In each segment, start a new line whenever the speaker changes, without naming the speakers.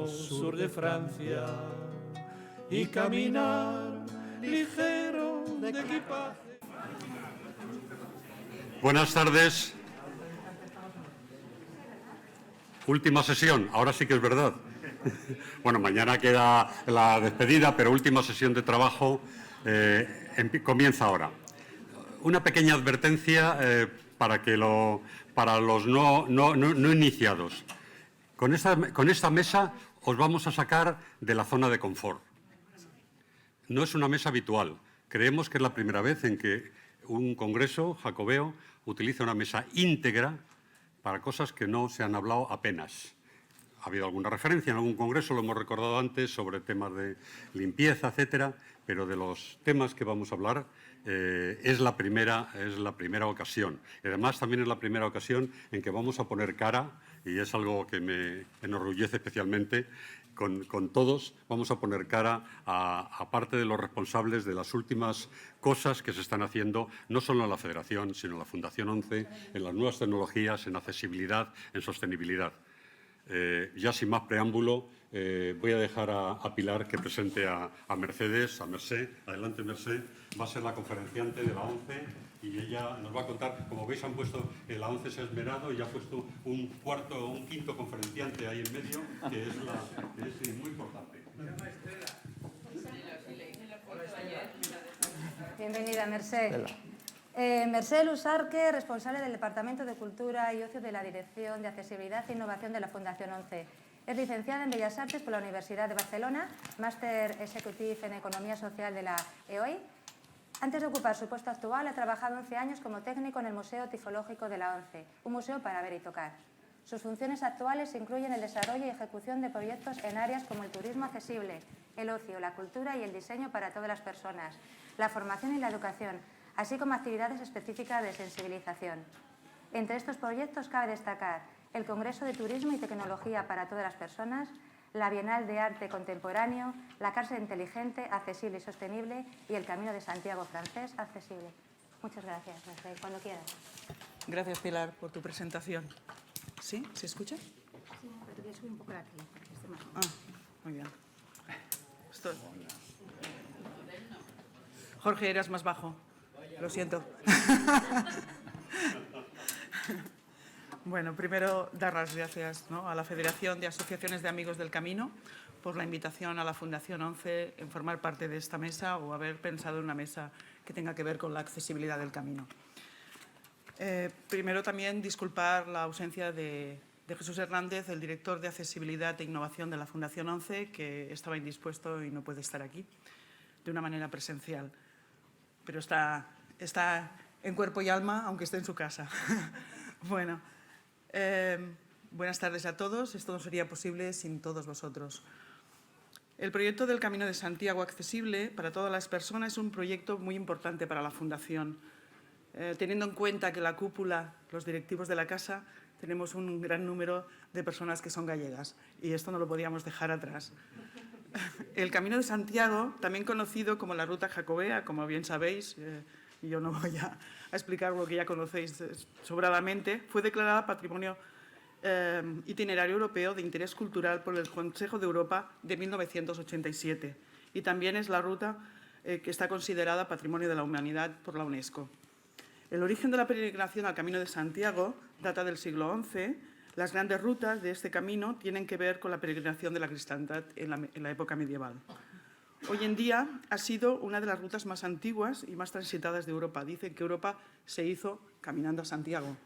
sur de Francia y caminar ligero de equipaje.
Buenas tardes. Última sesión, ahora sí que es verdad. Bueno, mañana queda la despedida, pero última sesión de trabajo comienza ahora. Una pequeña advertencia para los no iniciados. Con esta mesa os vamos a sacar de la zona de confort. No es una mesa habitual. Creemos que es la primera vez en que un congreso jacobeo utiliza una mesa íntegra para cosas que no se han hablado apenas. Ha habido alguna referencia en algún congreso, lo hemos recordado antes, sobre temas de limpieza, etcétera, pero de los temas que vamos a hablar es la primera ocasión. Y además también es la primera ocasión en que vamos a poner cara, y es algo que me enorgullece especialmente, con todos vamos a poner cara a parte de los responsables de las últimas cosas que se están haciendo, no solo en la Federación, sino en la Fundación ONCE, en las nuevas tecnologías, en accesibilidad, en sostenibilidad. Ya sin más preámbulo, voy a dejar a Pilar que presente a Mercedes, a Mercé. Adelante, Mercé. Va a ser la conferenciante de la ONCE y ella nos va a contar, como veis, han puesto, la ONCE se ha esmerado y ha puesto un quinto conferenciante ahí en medio, que es muy importante.
Bienvenida, Mercé. Mercé Lusarque, responsable del Departamento de Cultura y Ocio de la Dirección de Accesibilidad e Innovación de la Fundación ONCE. Es licenciada en Bellas Artes por la Universidad de Barcelona, máster executive en Economía Social de la EOI. Antes de ocupar su puesto actual, ha trabajado 11 años como técnico en el Museo Tifológico de la ONCE, un museo para ver y tocar. Sus funciones actuales incluyen el desarrollo y ejecución de proyectos en áreas como el turismo accesible, el ocio, la cultura y el diseño para todas las personas, la formación y la educación, así como actividades específicas de sensibilización. Entre estos proyectos cabe destacar el Congreso de Turismo y Tecnología para todas las personas, la Bienal de Arte Contemporáneo, la Cárcel Inteligente, Accesible y Sostenible y el Camino de Santiago francés accesible. Muchas gracias, Mercé. Cuando quieras.
Gracias, Pilar, por tu presentación. ¿Sí? ¿Se escucha?
Sí, pero te voy a subir un poco aquí, para que esté mejor.
Muy bien. Jorge, eras más bajo. Lo siento. Bueno, primero dar las gracias, ¿no?, a la Federación de Asociaciones de Amigos del Camino por la invitación a la Fundación ONCE en formar parte de esta mesa o haber pensado en una mesa que tenga que ver con la accesibilidad del camino. Primero también disculpar la ausencia de Jesús Hernández, el director de Accesibilidad e Innovación de la Fundación ONCE, que estaba indispuesto y no puede estar aquí de una manera presencial, pero está en cuerpo y alma, aunque esté en su casa. Bueno, buenas tardes a todos. Esto no sería posible sin todos vosotros. El proyecto del Camino de Santiago accesible para todas las personas es un proyecto muy importante para la Fundación. Teniendo en cuenta que la cúpula, los directivos de la casa, tenemos un gran número de personas que son gallegas y esto no lo podíamos dejar atrás. El Camino de Santiago, también conocido como la Ruta Jacobea, como bien sabéis, y yo no voy a explicar lo que ya conocéis sobradamente, fue declarada Patrimonio Itinerario Europeo de Interés Cultural por el Consejo de Europa de 1987 y también es la ruta que está considerada Patrimonio de la Humanidad por la UNESCO. El origen de la peregrinación al Camino de Santiago data del siglo XI. Las grandes rutas de este camino tienen que ver con la peregrinación de la cristiandad en la época medieval. Hoy en día ha sido una de las rutas más antiguas y más transitadas de Europa. Dicen que Europa se hizo caminando a Santiago.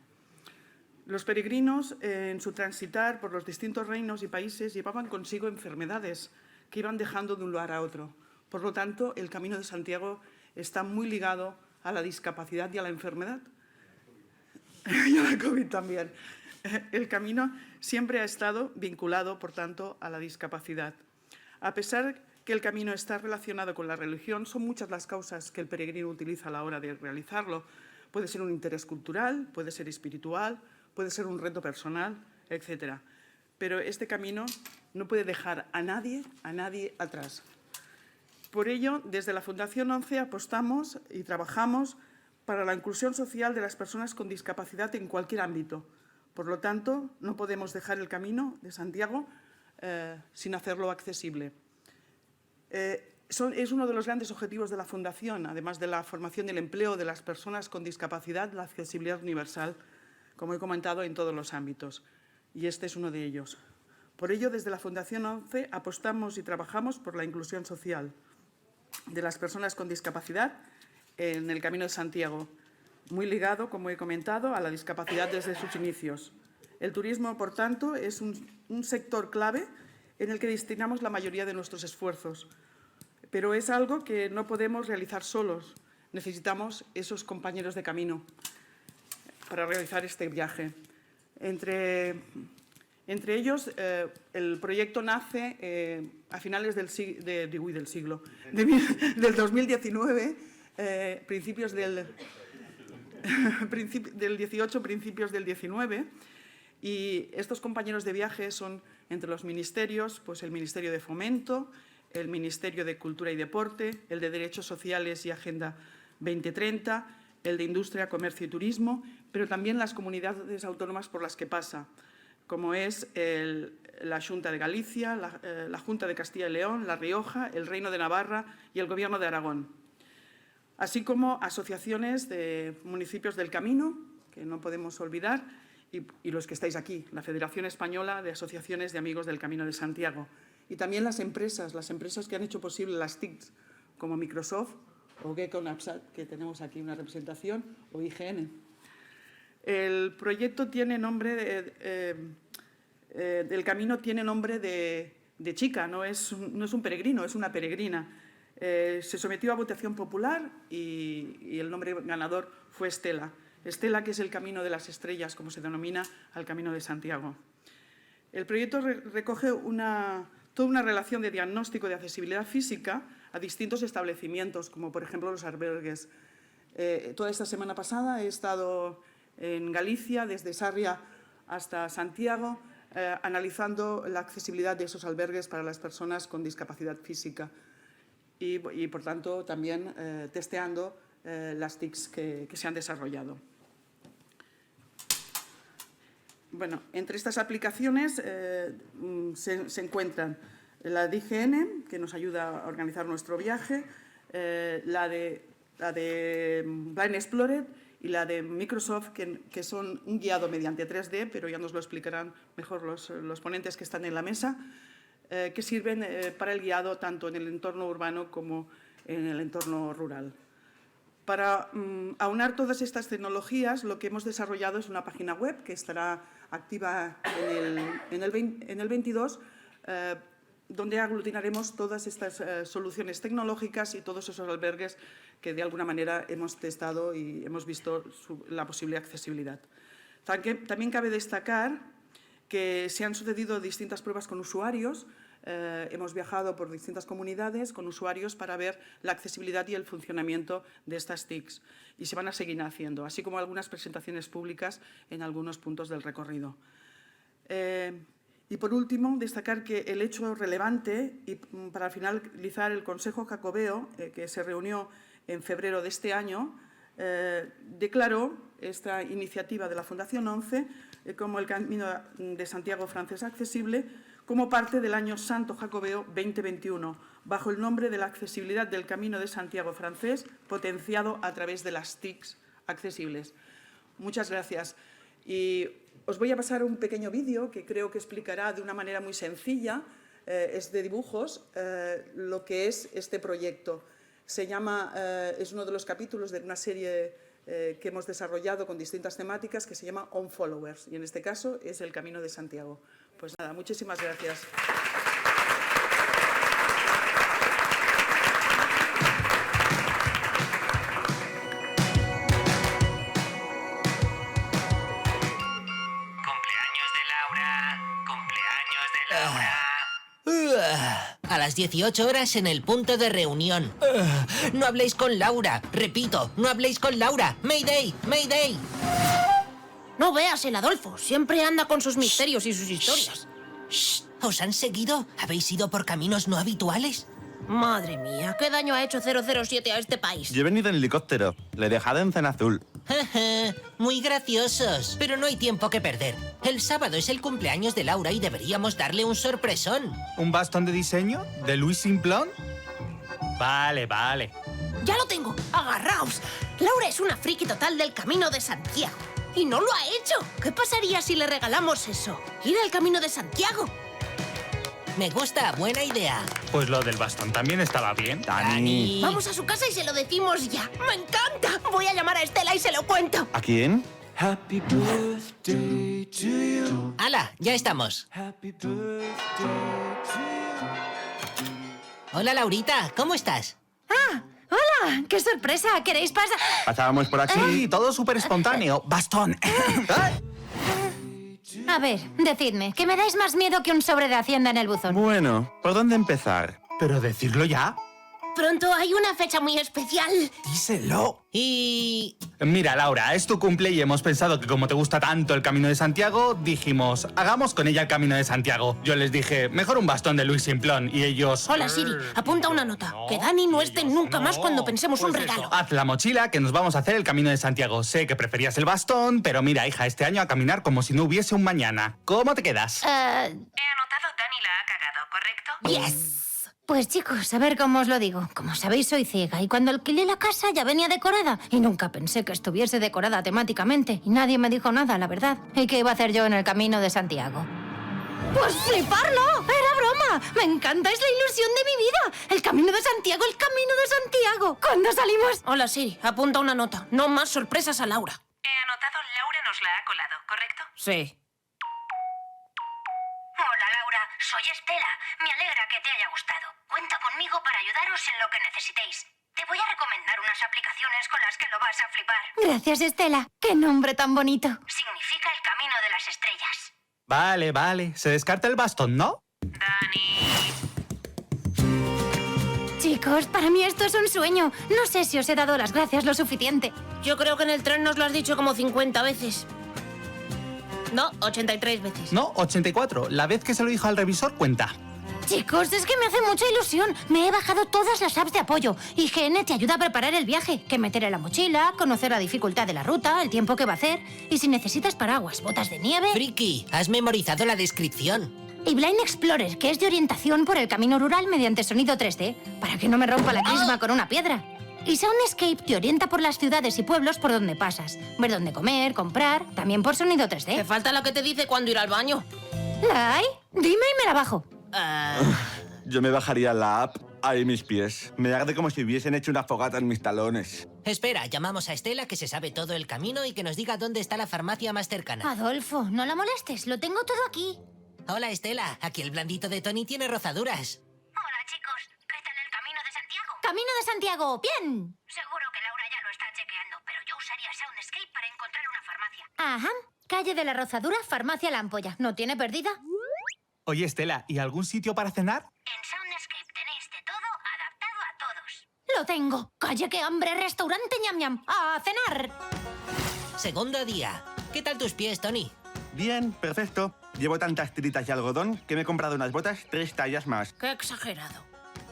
Los peregrinos, en su transitar por los distintos reinos y países, llevaban consigo enfermedades que iban dejando de un lugar a otro. Por lo tanto, el Camino de Santiago está muy ligado a la discapacidad y a la enfermedad. Y a la COVID también. El camino siempre ha estado vinculado, por tanto, a la discapacidad. A pesar que el camino está relacionado con la religión, son muchas las causas que el peregrino utiliza a la hora de realizarlo. Puede ser un interés cultural, puede ser espiritual, puede ser un reto personal, etc. Pero este camino no puede dejar a nadie atrás. Por ello, desde la Fundación ONCE apostamos y trabajamos para la inclusión social de las personas con discapacidad en cualquier ámbito. Por lo tanto, no podemos dejar el Camino de Santiago sin hacerlo accesible. Es uno de los grandes objetivos de la Fundación, además de la formación y el empleo de las personas con discapacidad, la accesibilidad universal, como he comentado, en todos los ámbitos. Y este es uno de ellos. Por ello, desde la Fundación 11 apostamos y trabajamos por la inclusión social de las personas con discapacidad en el Camino de Santiago, muy ligado, como he comentado, a la discapacidad desde sus inicios. El turismo, por tanto, es un sector clave en el que destinamos la mayoría de nuestros esfuerzos, pero es algo que no podemos realizar solos. Necesitamos esos compañeros de camino para realizar este viaje. Entre ellos, el proyecto nace a finales del 2019, principios del 18, principios del 19, y estos compañeros de viaje son entre los ministerios, pues el Ministerio de Fomento, el Ministerio de Cultura y Deporte, el de Derechos Sociales y Agenda 2030, el de Industria, Comercio y Turismo, pero también las comunidades autónomas por las que pasa, como es la Xunta de Galicia, la Junta de Castilla y León, La Rioja, el Reino de Navarra y el Gobierno de Aragón, así como asociaciones de municipios del Camino, que no podemos olvidar, y los que estáis aquí, la Federación Española de Asociaciones de Amigos del Camino de Santiago, y también las empresas que han hecho posible las TICs, como Microsoft o Gecko Napsat, que tenemos aquí una representación, o IGN. El proyecto tiene nombre del camino tiene nombre de chica, no es un peregrino, es una peregrina. Se sometió a votación popular y el nombre ganador fue Estela. Estela, que es el camino de las estrellas, como se denomina al Camino de Santiago. El proyecto recoge toda una relación de diagnóstico de accesibilidad física a distintos establecimientos, como por ejemplo los albergues. Toda esta semana pasada he estado en Galicia, desde Sarria hasta Santiago, analizando la accesibilidad de esos albergues para las personas con discapacidad física y por tanto, también testeando las TICs que se han desarrollado. Bueno, entre estas aplicaciones se encuentran la de IGN, que nos ayuda a organizar nuestro viaje, la de Blind Explorer y la de Microsoft, que son un guiado mediante 3D, pero ya nos lo explicarán mejor los ponentes que están en la mesa, que sirven para el guiado tanto en el entorno urbano como en el entorno rural. Para aunar todas estas tecnologías, lo que hemos desarrollado es una página web que estará activa en el 22, donde aglutinaremos todas estas soluciones tecnológicas y todos esos albergues que de alguna manera hemos testado y hemos visto la posible accesibilidad. También cabe destacar que se han sucedido distintas pruebas con usuarios. Hemos viajado por distintas comunidades con usuarios para ver la accesibilidad y el funcionamiento de estas TICs, y se van a seguir haciendo, así como algunas presentaciones públicas en algunos puntos del recorrido. Y por último, destacar que el hecho relevante, y para finalizar, el Consejo Jacobeo, que se reunió en febrero de este año, declaró esta iniciativa de la Fundación 11 como el Camino de Santiago francés accesible, como parte del Año Santo Jacobeo 2021, bajo el nombre de la accesibilidad del Camino de Santiago francés, potenciado a través de las TICs accesibles. Muchas gracias. Y os voy a pasar un pequeño vídeo que creo que explicará de una manera muy sencilla, es de dibujos, lo que es este proyecto. Es uno de los capítulos de una serie que hemos desarrollado con distintas temáticas que se llama On Followers, y en este caso es el Camino de Santiago. Pues nada, muchísimas gracias.
Cumpleaños de Laura, cumpleaños de Laura.
A las 18 horas en el punto de reunión. No habléis con Laura. Repito, no habléis con Laura. Mayday, Mayday.
No veas el Adolfo, siempre anda con sus misterios y sus historias.
Shh. ¿Os han seguido? ¿Habéis ido por caminos no habituales?
Madre mía, ¿qué daño ha hecho 007 a este país?
Yo he venido en helicóptero. Le he dejado en Zona Azul.
Muy graciosos, pero no hay tiempo que perder. El sábado es el cumpleaños de Laura y deberíamos darle un sorpresón.
¿Un bastón de diseño? ¿De Louis Simplon? Vale, vale.
Ya lo tengo. Agarraos. Laura es una friki total del Camino de Santiago. Y no lo ha hecho. ¿Qué pasaría si le regalamos eso? Ir al Camino de Santiago.
Me gusta, buena idea.
Pues lo del bastón también estaba bien.
Dani.
Vamos a su casa y se lo decimos ya. ¡Me encanta! Voy a llamar a Estela y se lo cuento.
¿A quién?
Happy birthday to you.
¡Hala! Ya estamos.
Happy birthday to you.
Hola, Laurita. ¿Cómo estás?
¡Hola! ¡Qué sorpresa! ¿Queréis pasar?
Pasábamos por aquí. Sí, todo súper espontáneo. ¡Bastón!
A ver, decidme, que me dais más miedo que un sobre de Hacienda en el buzón.
Bueno, ¿por dónde empezar? Pero decirlo ya.
Pronto hay una fecha muy especial.
Díselo.
Y...
Mira, Laura, es tu cumple y hemos pensado que como te gusta tanto el Camino de Santiago, dijimos, hagamos con ella el Camino de Santiago. Yo les dije, mejor un bastón de Louis Simplon y ellos...
Hola, Siri. Apunta una nota. Que Dani no esté nunca más cuando pensemos un regalo.
Haz la mochila que nos vamos a hacer el Camino de Santiago. Sé que preferías el bastón, pero mira, hija, este año a caminar como si no hubiese un mañana. ¿Cómo te quedas?
He anotado, Dani la ha cagado, ¿correcto?
Yes.
Pues chicos, a ver cómo os lo digo. Como sabéis, soy ciega y cuando alquilé la casa ya venía decorada. Y nunca pensé que estuviese decorada temáticamente. Y nadie me dijo nada, la verdad. ¿Y qué iba a hacer yo en el Camino de Santiago? ¡Pues fliparlo! ¡Era broma! ¡Me encanta! ¡Es la ilusión de mi vida! ¡El Camino de Santiago! ¡El Camino de Santiago! ¿Cuándo salimos?
Hola, Siri. Apunta una nota. No más sorpresas a Laura.
He anotado, Laura nos la ha colado, ¿correcto?
Sí.
Hola, Laura. Soy Estela. Me alegra que te haya gustado. Cuenta conmigo para ayudaros en lo que necesitéis. Te voy a recomendar unas aplicaciones con las que lo vas a flipar.
Gracias, Estela. ¡Qué nombre tan bonito!
Significa el camino de las estrellas.
Vale, vale. Se descarta el bastón, ¿no?
Dani.
Chicos, para mí esto es un sueño. No sé si os he dado las gracias lo suficiente.
Yo creo que en el tren nos lo has dicho como 50 veces. No, 83 veces.
No, 84. La vez que se lo dijo al revisor cuenta.
Chicos, es que me hace mucha ilusión. Me he bajado todas las apps de apoyo. IGN te ayuda a preparar el viaje. Que meter en la mochila, conocer la dificultad de la ruta, el tiempo que va a hacer. Y si necesitas paraguas, botas de nieve...
Friki, has memorizado la descripción.
Y Blind Explorer, que es de orientación por el camino rural mediante sonido 3D. Para que no me rompa la crisma con una piedra. Y Soundscape te orienta por las ciudades y pueblos por donde pasas. Ver dónde comer, comprar, también por sonido 3D.
Te falta lo que te dice cuando ir al baño.
¿La hay? Dime y me la bajo.
Yo me bajaría la app ahí mis pies. Me arde como si hubiesen hecho una fogata en mis talones.
Espera, llamamos a Estela, que se sabe todo el camino y que nos diga dónde está la farmacia más cercana.
Adolfo, no la molestes, lo tengo todo aquí.
Hola, Estela. Aquí el blandito de Tony tiene rozaduras.
Hola, chicos. ¿Qué tal el camino de Santiago?
Camino de Santiago, bien.
Seguro que Laura ya lo está chequeando, pero yo usaría Soundscape para encontrar una farmacia.
Ajá. Calle de la Rozadura, farmacia La Ampolla. ¿No tiene pérdida?
Oye, Estela, ¿y algún sitio para cenar?
En Soundscape tenéis de todo adaptado a todos.
Lo tengo. Calle que hambre, restaurante ñam ñam. A cenar.
Segundo día. ¿Qué tal tus pies, Tony?
Bien, perfecto. Llevo tantas tiritas y algodón que me he comprado unas botas 3 tallas más.
Qué exagerado.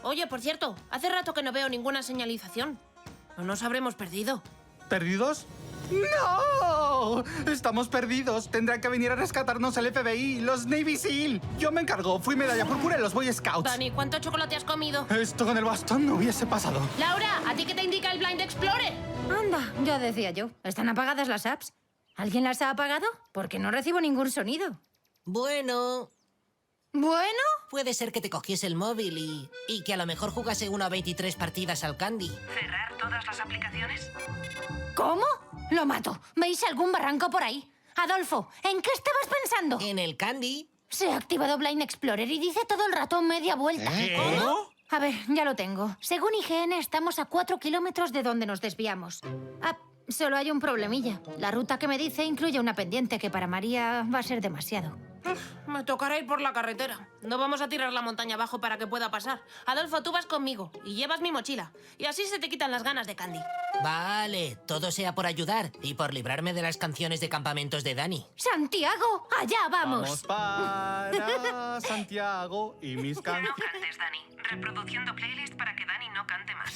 Oye, por cierto, hace rato que no veo ninguna señalización. ¿No nos habremos perdido?
¿Perdidos? ¡No! Estamos perdidos. Tendrán que venir a rescatarnos el FBI, los Navy SEAL. Yo me encargo. Fui medalla púrpura en los Boy Scouts.
Dani, ¿cuánto chocolate has comido?
Esto con el bastón no hubiese pasado.
Laura, ¿a ti qué te indica el Blind Explorer?
Anda, ya decía yo. ¿Están apagadas las apps? ¿Alguien las ha apagado? Porque no recibo ningún sonido.
Bueno,
Bueno,
puede ser que te cogiese el móvil y que a lo mejor jugase 1 a 23 partidas al Candy.
¿Cerrar todas las aplicaciones?
¿cómo? Lo mato. ¿Veis algún barranco por ahí? Adolfo, ¿en qué estabas pensando?
En el Candy.
Se ha activado Blind Explorer y dice todo el rato media vuelta.
¿Cómo?
A ver, ya lo tengo. Según IGN, estamos a 4 kilómetros de donde nos desviamos. Ah, solo hay un problemilla. La ruta que me dice incluye una pendiente que para María va a ser demasiado.
Me tocará ir por la carretera. No vamos a tirar la montaña abajo para que pueda pasar. Adolfo, tú vas conmigo y llevas mi mochila. Y así se te quitan las ganas de Candy.
Vale, todo sea por ayudar y por librarme de las canciones de campamentos de Dani.
¡Santiago! ¡Allá vamos!
Para Santiago y mis
No
canciones.
cantes, Dani. Reproduciendo playlist para que Dani no cante más.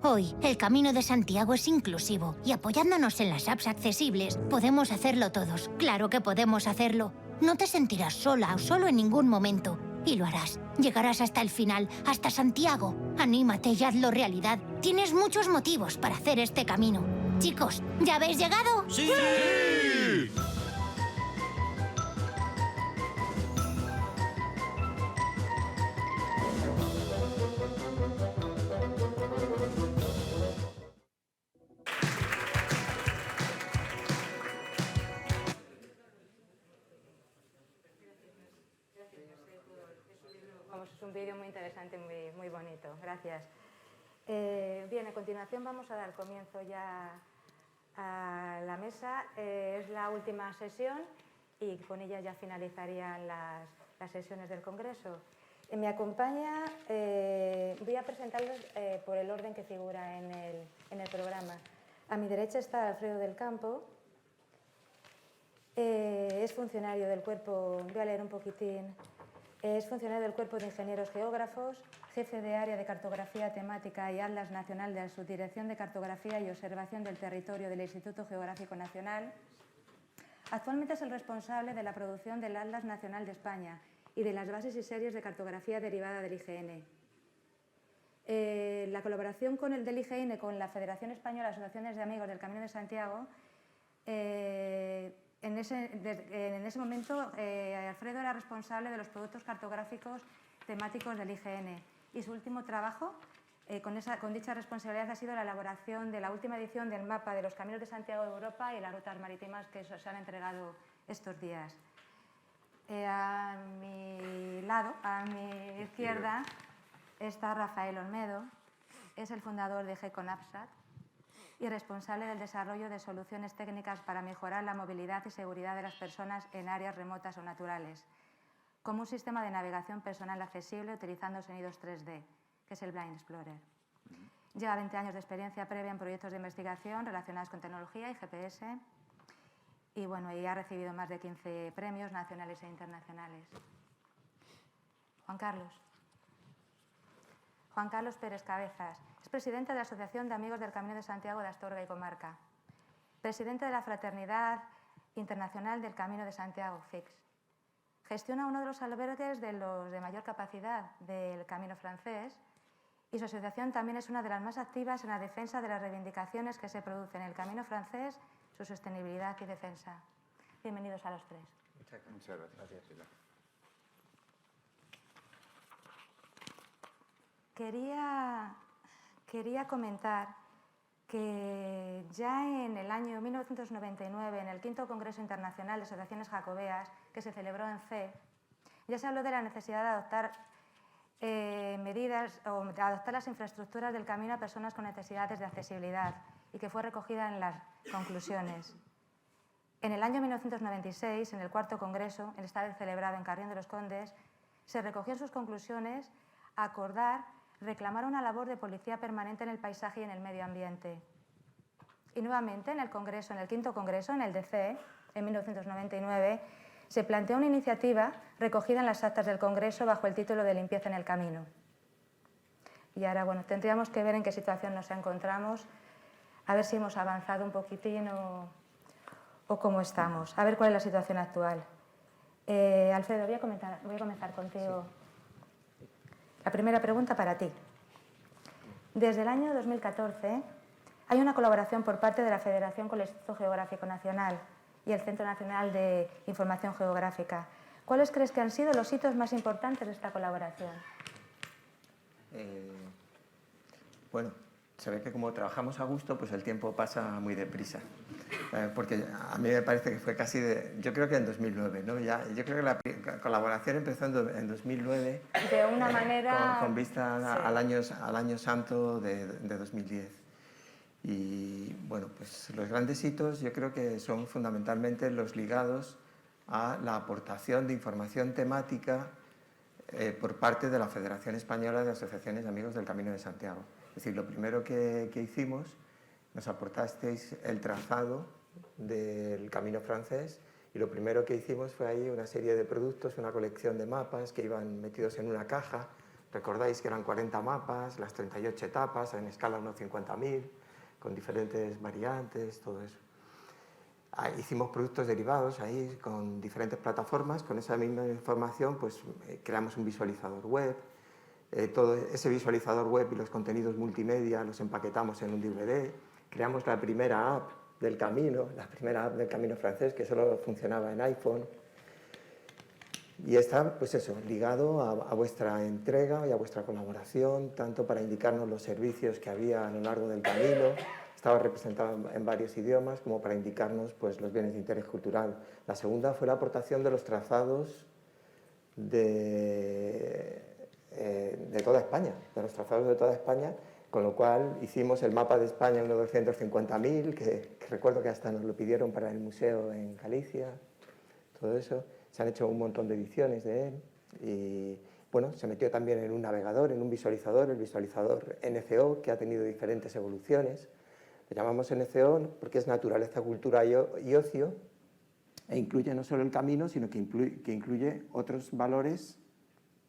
Hoy, el Camino de Santiago es inclusivo y apoyándonos en las apps accesibles, podemos hacerlo todos. Claro que podemos hacerlo. No te sentirás sola o solo en ningún momento. Y lo harás. Llegarás hasta el final, hasta Santiago. Anímate y hazlo realidad. Tienes muchos motivos para hacer este camino. Chicos, ¿ya habéis llegado?
¡Sí!
Vamos, es un vídeo muy interesante, muy bonito. Gracias. Bien, a continuación vamos a dar comienzo ya a la mesa. Es la última sesión y con ella ya finalizarían las sesiones del Congreso. Me acompaña, voy a presentarlos por el orden que figura en el programa. A mi derecha está Alfredo del Campo. Es funcionario del cuerpo, voy a leer un poquitín. Es funcionario del Cuerpo de Ingenieros Geógrafos, jefe de área de cartografía temática y Atlas Nacional de la Subdirección de Cartografía y Observación del Territorio del Instituto Geográfico Nacional. Actualmente es el responsable de la producción del Atlas Nacional de España y de las bases y series de cartografía derivada del IGN. La colaboración del IGN con la Federación Española de Asociaciones de Amigos del Camino de Santiago. En ese momento, Alfredo era responsable de los productos cartográficos temáticos del IGN y su último trabajo con dicha responsabilidad ha sido la elaboración de la última edición del mapa de los caminos de Santiago de Europa y las rutas marítimas que se han entregado estos días. A mi lado, a mi izquierda, está Rafael Olmedo, es el fundador de GECONAPSAT y responsable del desarrollo de soluciones técnicas para mejorar la movilidad y seguridad de las personas en áreas remotas o naturales, como un sistema de navegación personal accesible utilizando sonidos 3D, que es el Blind Explorer. Lleva 20 años de experiencia previa en proyectos de investigación relacionados con tecnología y GPS y, y ha recibido más de 15 premios nacionales e internacionales. Juan Carlos Pérez Cabezas. Es presidente de la Asociación de Amigos del Camino de Santiago de Astorga y Comarca. Presidente de la Fraternidad Internacional del Camino de Santiago, FIX. Gestiona uno de los albergues de mayor capacidad del Camino francés y su asociación también es una de las más activas en la defensa de las reivindicaciones que se producen en el Camino francés, su sostenibilidad y defensa. Bienvenidos a los tres.
Muchas gracias.
Quería comentar que ya en el año 1999, en el V Congreso Internacional de Asociaciones Jacobeas, que se celebró en CE, ya se habló de la necesidad de adoptar medidas o de adoptar las infraestructuras del camino a personas con necesidades de accesibilidad y que fue recogida en las conclusiones. En el año 1996, en el IV Congreso, el estado celebrado en Carrión de los Condes, se recogió en sus conclusiones reclamar una labor de policía permanente en el paisaje y en el medio ambiente. Y nuevamente en el Congreso, en el V Congreso, en el DCE, en 1999, se planteó una iniciativa recogida en las actas del Congreso bajo el título de Limpieza en el Camino. Y ahora, tendríamos que ver en qué situación nos encontramos, a ver si hemos avanzado un poquitín o cómo estamos, a ver cuál es la situación actual. Alfredo, voy a comenzar contigo. Sí. La primera pregunta para ti. Desde el año 2014 hay una colaboración por parte de la Federación con el Instituto Geográfico Nacional y el Centro Nacional de Información Geográfica. ¿Cuáles crees que han sido los hitos más importantes de esta colaboración?
Bueno, se ve que como trabajamos a gusto, pues el tiempo pasa muy deprisa. Porque a mí me parece que fue yo creo que en 2009, ¿no? Yo creo que la colaboración empezó en 2009.
De una manera...
Con vista sí, al año santo de 2010. Y bueno, pues los grandes hitos yo creo que son fundamentalmente los ligados a la aportación de información temática por parte de la Federación Española de Asociaciones de Amigos del Camino de Santiago. Es decir, lo primero que hicimos, nos aportasteis el trazado del Camino francés y lo primero que hicimos fue ahí una serie de productos, una colección de mapas que iban metidos en una caja Recordáis que eran 40 mapas, las 38 etapas en escala 1:50.000, con diferentes variantes, todo eso. Hicimos productos derivados ahí con diferentes plataformas. Con esa misma información pues, creamos un visualizador web. Todo ese visualizador web y los contenidos multimedia los empaquetamos en un DVD. Creamos la primera app del Camino, la primera app del Camino francés, que solo funcionaba en iPhone. Y está, pues eso, ligado a vuestra entrega y a vuestra colaboración, tanto para indicarnos los servicios que había a lo largo del camino, estaba representado en varios idiomas, como para indicarnos pues, los bienes de interés cultural. La segunda fue la aportación de los trazados de toda España, de los trazados de toda España, con lo cual hicimos el mapa de España, uno de 250.000, que recuerdo que hasta nos lo pidieron para el museo en Galicia, todo eso. Se han hecho un montón de ediciones de él y bueno, se metió también en un navegador, en un visualizador, el visualizador NCO, que ha tenido diferentes evoluciones. Lo llamamos NCO porque es naturaleza, cultura y ocio, e incluye no solo el camino, sino que incluye otros valores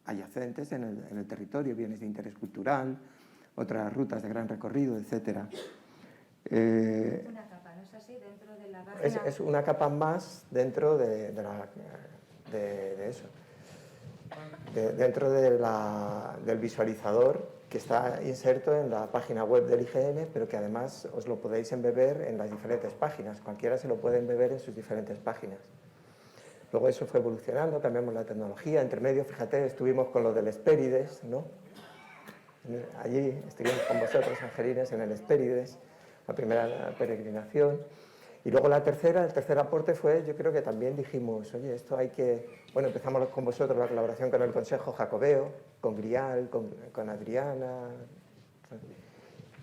adyacentes en el territorio, bienes de interés cultural, otras rutas de gran recorrido, etc.
Una capa, ¿no es así? Dentro de la página...
Es una capa más dentro de eso. Dentro del visualizador que está inserto en la página web del IGN, pero que además os lo podéis embeber en las diferentes páginas. Cualquiera se lo puede embeber en sus diferentes páginas. Luego eso fue evolucionando, cambiamos la tecnología. Entre medio, fíjate, estuvimos con lo del Hespérides, ¿no? Allí estuvimos con vosotros, Angelines, en el Hespérides, la primera peregrinación. Y luego el tercer aporte fue, yo creo que también dijimos, oye, esto hay que... Bueno, empezamos con vosotros la colaboración con el Consejo Jacobeo, con Grial, con Adriana,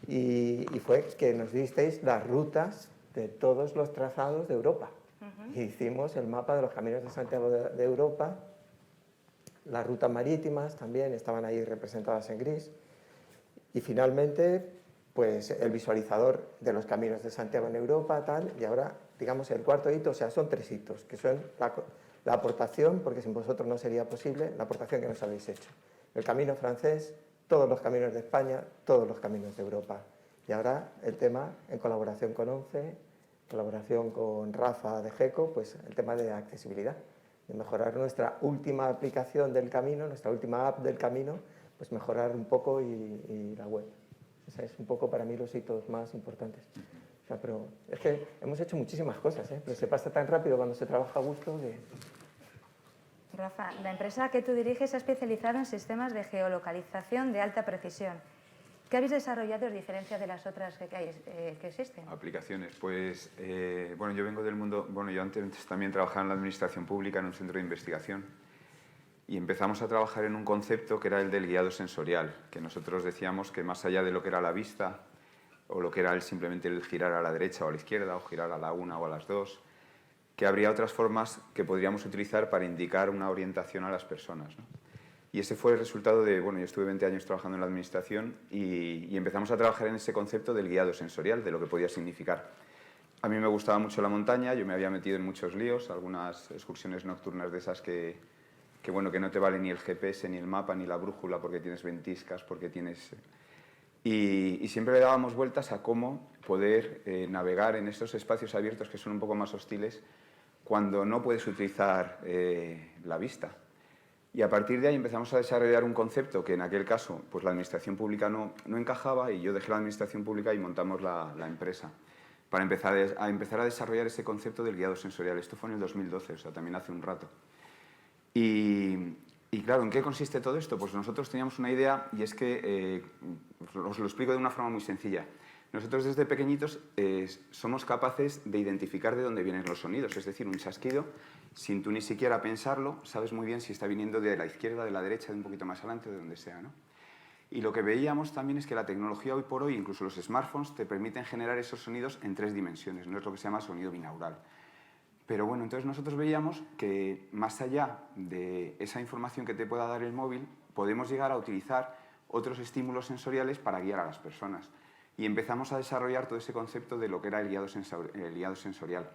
y fue que nos disteis las rutas de todos los trazados de Europa. Hicimos el mapa de los caminos de Santiago de Europa, las rutas marítimas también estaban ahí representadas en gris, y finalmente pues el visualizador de los caminos de Santiago en Europa, tal, y ahora, digamos, el cuarto hito, o sea, son 3 hitos, que son la aportación, porque sin vosotros no sería posible, la aportación que nos habéis hecho. El camino francés, todos los caminos de España, todos los caminos de Europa. Y ahora el tema, en colaboración con ONCE, colaboración con Rafa de GECO, pues el tema de accesibilidad, de mejorar nuestra última aplicación del camino, nuestra última app del camino, pues mejorar un poco y la web. Ese es un poco para mí los hitos más importantes. O sea, pero es que hemos hecho muchísimas cosas, ¿eh? Pero se pasa tan rápido cuando se trabaja a gusto que...
Rafa, la empresa que tú diriges se ha especializado en sistemas de geolocalización de alta precisión. ¿Qué habéis desarrollado en diferencia de las otras que existen?
Aplicaciones, pues, bueno, yo vengo del mundo... Bueno, yo antes también trabajaba en la administración pública en un centro de investigación y empezamos a trabajar en un concepto que era el del guiado sensorial, que nosotros decíamos que más allá de lo que era la vista o lo que era simplemente el girar a la derecha o a la izquierda o girar a la una o a las dos, que habría otras formas que podríamos utilizar para indicar una orientación a las personas, ¿no? Y ese fue el resultado de, bueno, yo estuve 20 años trabajando en la administración y empezamos a trabajar en ese concepto del guiado sensorial, de lo que podía significar. A mí me gustaba mucho la montaña, yo me había metido en muchos líos, algunas excursiones nocturnas de esas que bueno, que no te vale ni el GPS, ni el mapa, ni la brújula, porque tienes ventiscas, porque tienes... Y siempre le dábamos vueltas a cómo poder navegar en estos espacios abiertos que son un poco más hostiles cuando no puedes utilizar la vista. Y a partir de ahí empezamos a desarrollar un concepto que en aquel caso pues la administración pública no encajaba y yo dejé la administración pública y montamos la empresa para empezar a desarrollar ese concepto del guiado sensorial. Esto fue en el 2012, o sea, también hace un rato. Y claro, ¿en qué consiste todo esto? Pues nosotros teníamos una idea y es que, os lo explico de una forma muy sencilla. Nosotros desde pequeñitos somos capaces de identificar de dónde vienen los sonidos, es decir, un chasquido, sin tú ni siquiera pensarlo, sabes muy bien si está viniendo de la izquierda, de la derecha, de un poquito más adelante, de donde sea, ¿no? Y lo que veíamos también es que la tecnología hoy por hoy, incluso los smartphones, te permiten generar esos sonidos en 3 dimensiones, no es lo que se llama sonido binaural. Pero bueno, entonces nosotros veíamos que más allá de esa información que te pueda dar el móvil, podemos llegar a utilizar otros estímulos sensoriales para guiar a las personas. Y empezamos a desarrollar todo ese concepto de lo que era el guiado sensorial.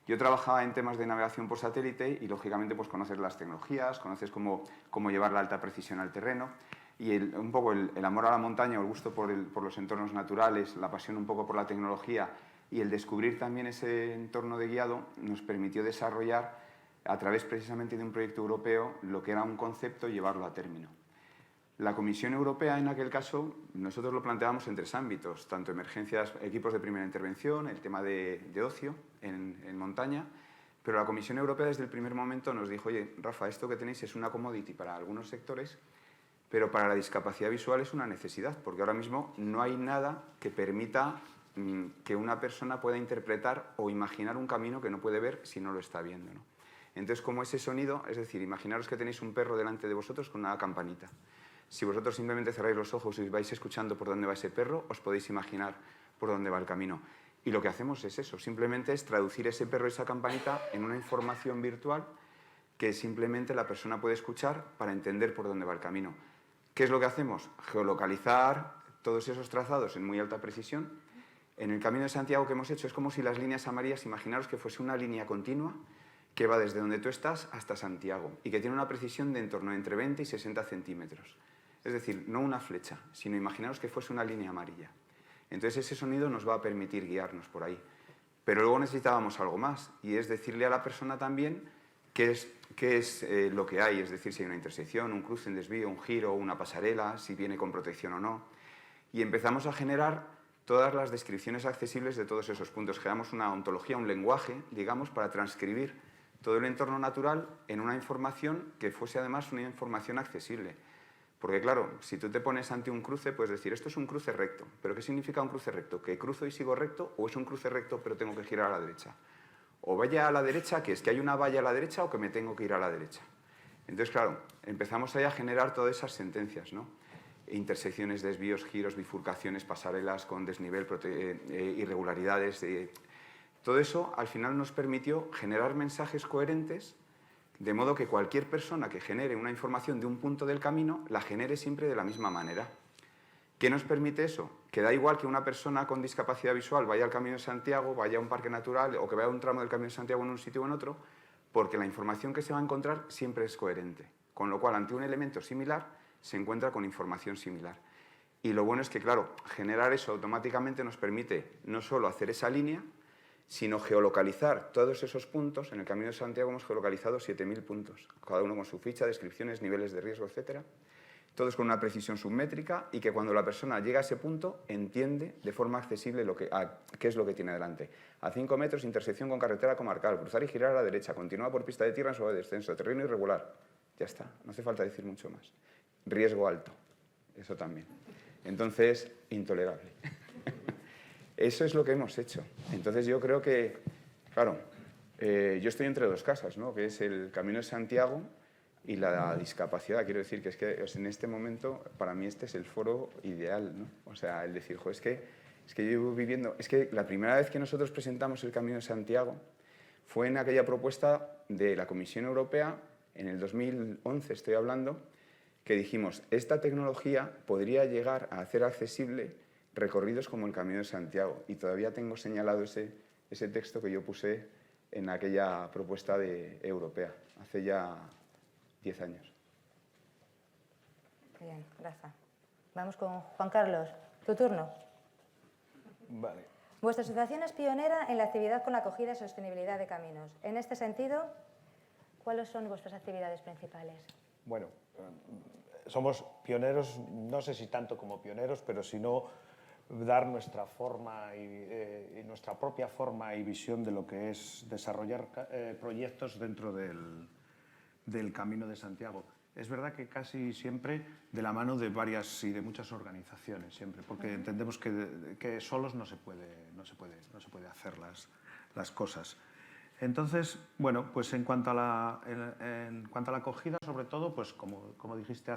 Yo trabajaba en temas de navegación por satélite y, lógicamente, pues conoces las tecnologías, conoces cómo llevar la alta precisión al terreno. y un poco el amor a la montaña, o el gusto por los entornos naturales, la pasión un poco por la tecnología y el descubrir también ese entorno de guiado nos permitió desarrollar a través precisamente de un proyecto europeo lo que era un concepto y llevarlo a término. La Comisión Europea, en aquel caso, nosotros lo planteábamos en 3 ámbitos, tanto emergencias, equipos de primera intervención, el tema de ocio en montaña, pero la Comisión Europea desde el primer momento nos dijo, oye, Rafa, esto que tenéis es una commodity para algunos sectores, pero para la discapacidad visual es una necesidad, porque ahora mismo no hay nada que permita que una persona pueda interpretar o imaginar un camino que no puede ver si no lo está viendo, ¿no? Entonces, como ese sonido, es decir, imaginaros que tenéis un perro delante de vosotros con una campanita. Si vosotros simplemente cerráis los ojos y vais escuchando por dónde va ese perro, os podéis imaginar por dónde va el camino. Y lo que hacemos es eso, simplemente es traducir ese perro y esa campanita en una información virtual que simplemente la persona puede escuchar para entender por dónde va el camino. ¿Qué es lo que hacemos? Geolocalizar todos esos trazados en muy alta precisión. En el Camino de Santiago que hemos hecho es como si las líneas amarillas, imaginaros que fuese una línea continua que va desde donde tú estás hasta Santiago y que tiene una precisión de en torno entre 20 y 60 centímetros. Es decir, no una flecha, sino imaginaros que fuese una línea amarilla. Entonces ese sonido nos va a permitir guiarnos por ahí. Pero luego necesitábamos algo más, y es decirle a la persona también qué es lo que hay, es decir, si hay una intersección, un cruce, un desvío, un giro, una pasarela, si viene con protección o no. Y empezamos a generar todas las descripciones accesibles de todos esos puntos. Creamos una ontología, un lenguaje, digamos, para transcribir todo el entorno natural en una información que fuese además una información accesible. Porque claro, si tú te pones ante un cruce, puedes decir, esto es un cruce recto. ¿Pero qué significa un cruce recto? ¿Que cruzo y sigo recto? ¿O es un cruce recto pero tengo que girar a la derecha? O vaya a la derecha, que es que hay una valla a la derecha, o que me tengo que ir a la derecha. Entonces, claro, empezamos ahí a generar todas esas sentencias, ¿no? Intersecciones, desvíos, giros, bifurcaciones, pasarelas con desnivel, irregularidades. Todo eso al final nos permitió generar mensajes coherentes, de modo que cualquier persona que genere una información de un punto del camino la genere siempre de la misma manera. ¿Qué nos permite eso? Que da igual que una persona con discapacidad visual vaya al Camino de Santiago, vaya a un parque natural o que vaya a un tramo del Camino de Santiago en un sitio o en otro, porque la información que se va a encontrar siempre es coherente. Con lo cual, ante un elemento similar, se encuentra con información similar. Y lo bueno es que, claro, generar eso automáticamente nos permite no solo hacer esa línea, sino geolocalizar todos esos puntos. En el Camino de Santiago hemos geolocalizado 7.000 puntos, cada uno con su ficha, descripciones, niveles de riesgo, etc. Todos con una precisión submétrica y que cuando la persona llega a ese punto entiende de forma accesible qué es lo que tiene delante. A 5 metros, intersección con carretera comarcal, cruzar y girar a la derecha, continúa por pista de tierra en suave descenso, terreno irregular. Ya está, no hace falta decir mucho más. Riesgo alto, eso también. Entonces, intolerable. Eso es lo que hemos hecho. Entonces yo creo que, claro, yo estoy entre 2 casas, ¿no? Que es el Camino de Santiago y la discapacidad. Quiero decir que es que en este momento, para mí este es el foro ideal, ¿no? O sea, el decir, jo, es que yo llevo viviendo... Es que la primera vez que nosotros presentamos el Camino de Santiago fue en aquella propuesta de la Comisión Europea, en el 2011 estoy hablando, que dijimos, esta tecnología podría llegar a hacer accesible recorridos como el Camino de Santiago. Y todavía tengo señalado ese texto que yo puse en aquella propuesta europea, hace ya 10 años.
Bien, Rafa. Vamos con Juan Carlos. Tu turno.
Vale.
Vuestra asociación es pionera en la actividad con la acogida y sostenibilidad de caminos. En este sentido, ¿cuáles son vuestras actividades principales?
Bueno, somos pioneros, no sé si tanto como pioneros, pero si no dar nuestra forma y nuestra propia forma y visión de lo que es desarrollar proyectos dentro del Camino de Santiago. Es verdad que casi siempre de la mano de varias y de muchas organizaciones, siempre, porque entendemos que solos no se puede hacer las cosas. Entonces, bueno, pues en cuanto a la acogida, sobre todo, pues como dijiste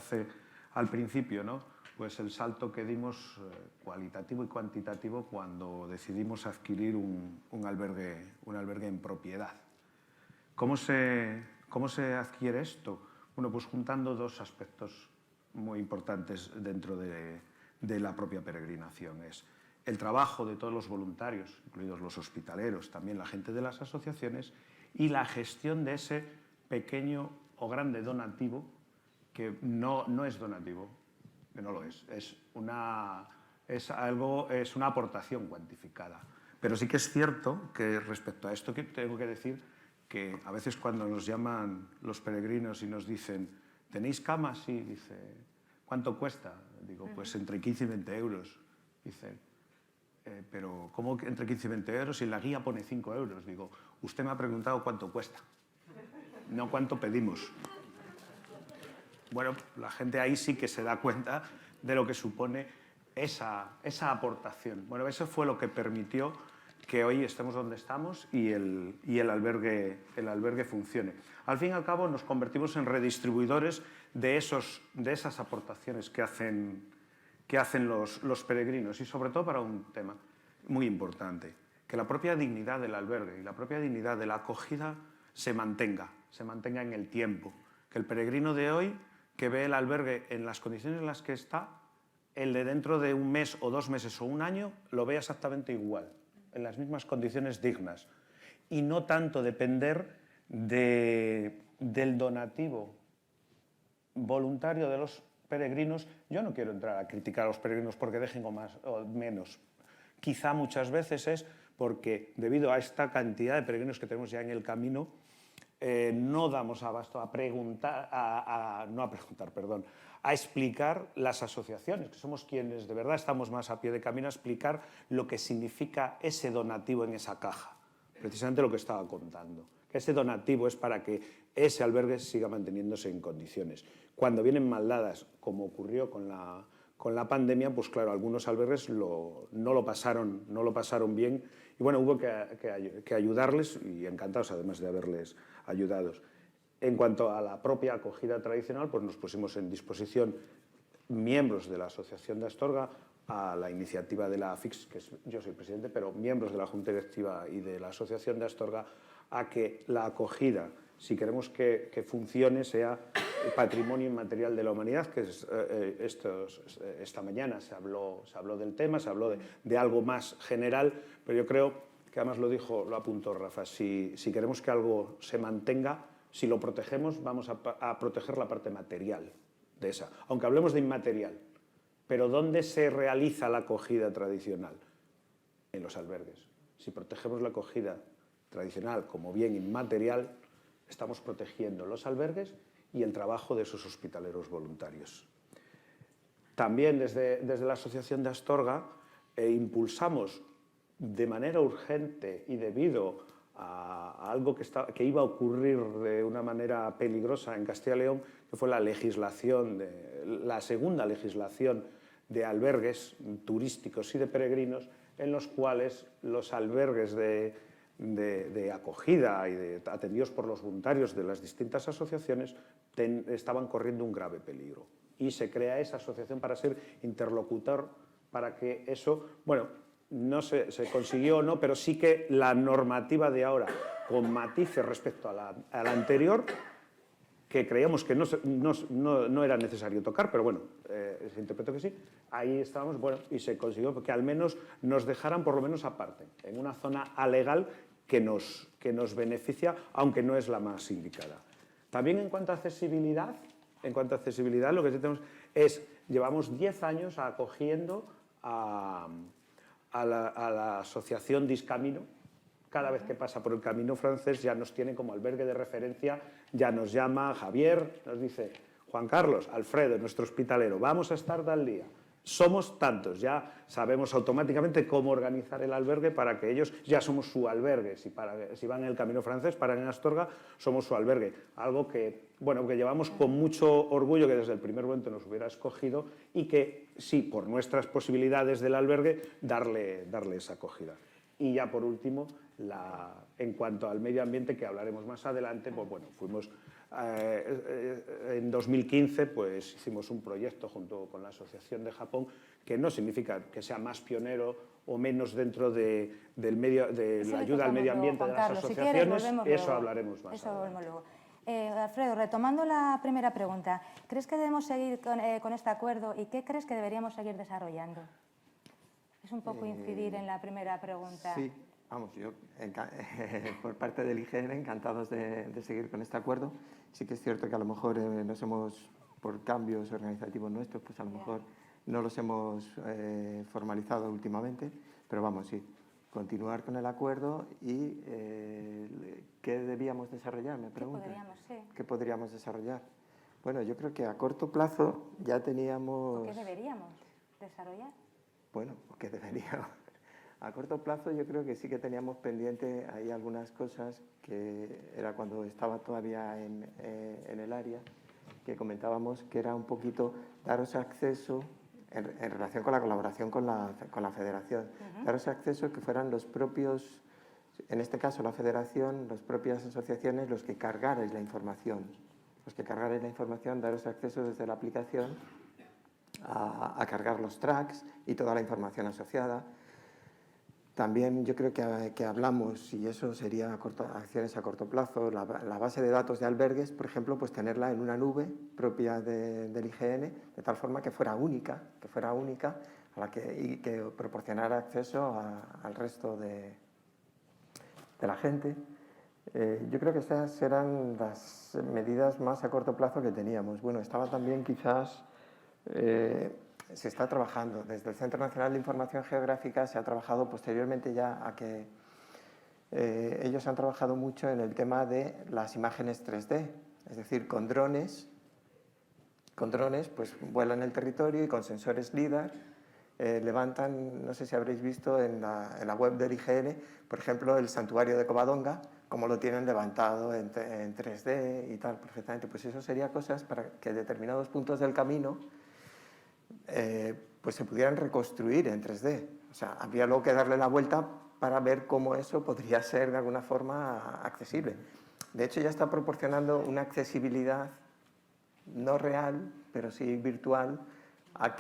al principio, ¿no? Pues el salto que dimos cualitativo y cuantitativo cuando decidimos adquirir un albergue en propiedad. ¿Cómo se adquiere esto? Bueno, pues juntando 2 aspectos muy importantes dentro de la propia peregrinación. Es el trabajo de todos los voluntarios, incluidos los hospitaleros, también la gente de las asociaciones, y la gestión de ese pequeño o grande donativo, que no es donativo, que no lo es. Es una aportación cuantificada. Pero sí que es cierto que respecto a esto que tengo que decir que a veces cuando nos llaman los peregrinos y nos dicen ¿tenéis cama? Sí, dice, ¿cuánto cuesta? Digo, pues entre 15 y 20 euros. Dicen, pero ¿cómo que entre 15 y 20 euros? Si en la guía pone 5 euros. Digo, usted me ha preguntado cuánto cuesta, no cuánto pedimos. Bueno, la gente ahí sí que se da cuenta de lo que supone esa aportación. Bueno, eso fue lo que permitió que hoy estemos donde estamos y el albergue funcione. Al fin y al cabo nos convertimos en redistribuidores de esas aportaciones que hacen los peregrinos y sobre todo para un tema muy importante, que la propia dignidad del albergue y la propia dignidad de la acogida se mantenga en el tiempo, que el peregrino de hoy que ve el albergue en las condiciones en las que está, el de dentro de un mes o 2 meses o un año lo vea exactamente igual, en las mismas condiciones dignas, y no tanto depender del donativo voluntario de los peregrinos. Yo no quiero entrar a criticar a los peregrinos porque dejen más o menos. Quizá muchas veces es porque debido a esta cantidad de peregrinos que tenemos ya en el camino, no damos abasto a explicar las asociaciones, que somos quienes de verdad estamos más a pie de camino, a explicar lo que significa ese donativo en esa caja. Precisamente lo que estaba contando. Que ese donativo es para que ese albergue siga manteniéndose en condiciones. Cuando vienen mal dadas, como ocurrió con la pandemia, pues claro, algunos albergues no lo pasaron bien y bueno, hubo que ayudarles y encantados además de haberles ayudados. En cuanto a la propia acogida tradicional, pues nos pusimos en disposición miembros de la Asociación de Astorga a la iniciativa de la AFIX, que yo soy presidente, pero miembros de la Junta Directiva y de la Asociación de Astorga, a que la acogida, si queremos que funcione, sea patrimonio inmaterial de la humanidad, que esta mañana se habló del tema, se habló de algo más general, pero yo creo que además lo apuntó Rafa, si queremos que algo se mantenga, si lo protegemos, vamos a proteger la parte material de esa, aunque hablemos de inmaterial. Pero ¿dónde se realiza la acogida tradicional? En los albergues. Si protegemos la acogida tradicional como bien inmaterial, estamos protegiendo los albergues y el trabajo de esos hospitaleros voluntarios. También desde la Asociación de Astorga impulsamos de manera urgente y debido a algo que iba a ocurrir de una manera peligrosa en Castilla y León, que fue la segunda legislación de albergues turísticos y de peregrinos, en los cuales los albergues de acogida y atendidos por los voluntarios de las distintas asociaciones estaban corriendo un grave peligro. Y se crea esa asociación para ser interlocutor, para que eso, bueno, no se consiguió o no, pero sí que la normativa de ahora, con matices respecto a la anterior, que creíamos que no era necesario tocar, pero bueno, se interpretó que sí, ahí estábamos, bueno, y se consiguió que al menos nos dejaran por lo menos aparte, en una zona alegal que nos beneficia, aunque no es la más indicada. También en cuanto a accesibilidad, lo que sí tenemos es, llevamos 10 años acogiendo a la asociación Discamino. Cada vez que pasa por el camino francés ya nos tiene como albergue de referencia, ya nos llama Javier, nos dice Juan Carlos, Alfredo, nuestro hospitalero, vamos a estar tal día. Somos tantos, ya sabemos automáticamente cómo organizar el albergue para que ellos, ya somos su albergue, si van en el camino francés, paran en Astorga, somos su albergue. Algo que, bueno, que llevamos con mucho orgullo, que desde el primer momento nos hubiera escogido y que sí, por nuestras posibilidades del albergue, darle esa acogida. Y ya por último, en cuanto al medio ambiente, que hablaremos más adelante, pues bueno, fuimos en 2015 pues hicimos un proyecto junto con la Asociación de Japón, que no significa que sea más pionero o menos dentro de la ayuda al medio ambiente de las asociaciones,
si quieres,
eso hablaremos más.
Eso volvemos luego. Alfredo, retomando la primera pregunta, ¿crees que debemos seguir con este acuerdo y qué crees que deberíamos seguir desarrollando? Es un poco incidir en la primera pregunta.
Sí, vamos, yo por parte del IGR encantados de seguir con este acuerdo. Sí que es cierto que a lo mejor nos hemos por cambios organizativos nuestros, pues a lo mejor no los hemos formalizado últimamente, pero vamos, sí, continuar con el acuerdo y ¿qué debíamos desarrollar? Me pregunto. ¿Qué podríamos desarrollar? Bueno, yo creo que a corto plazo ya teníamos...
¿Qué deberíamos desarrollar?
Bueno, ¿qué deberíamos? A corto plazo yo creo que sí que teníamos pendiente ahí algunas cosas que era cuando estaba todavía en el área, que comentábamos que era un poquito daros acceso en relación con la colaboración con la federación, daros acceso que fueran los propios, en este caso la federación, las propias asociaciones los que cargarais la información. Daros acceso desde la aplicación a cargar los tracks y toda la información asociada. También yo creo que hablamos, y eso sería acciones a corto plazo, la base de datos de albergues, por ejemplo, pues tenerla en una nube propia del IGN, de tal forma que fuera única y que proporcionara acceso al resto de la gente. Yo creo que estas eran las medidas más a corto plazo que teníamos. Bueno, estaba también quizás... se está trabajando, desde el Centro Nacional de Información Geográfica se ha trabajado posteriormente ya a que ellos han trabajado mucho en el tema de las imágenes 3D, es decir, con drones pues vuelan el territorio y con sensores LIDAR levantan, no sé si habréis visto en la web del IGN, por ejemplo, el santuario de Covadonga, como lo tienen levantado en 3D y tal, perfectamente. Pues eso sería cosas para que determinados puntos del camino pues se pudieran reconstruir en 3D. O sea, habría luego que darle la vuelta para ver cómo eso podría ser de alguna forma accesible. De hecho, ya está proporcionando una accesibilidad no real, pero sí virtual, a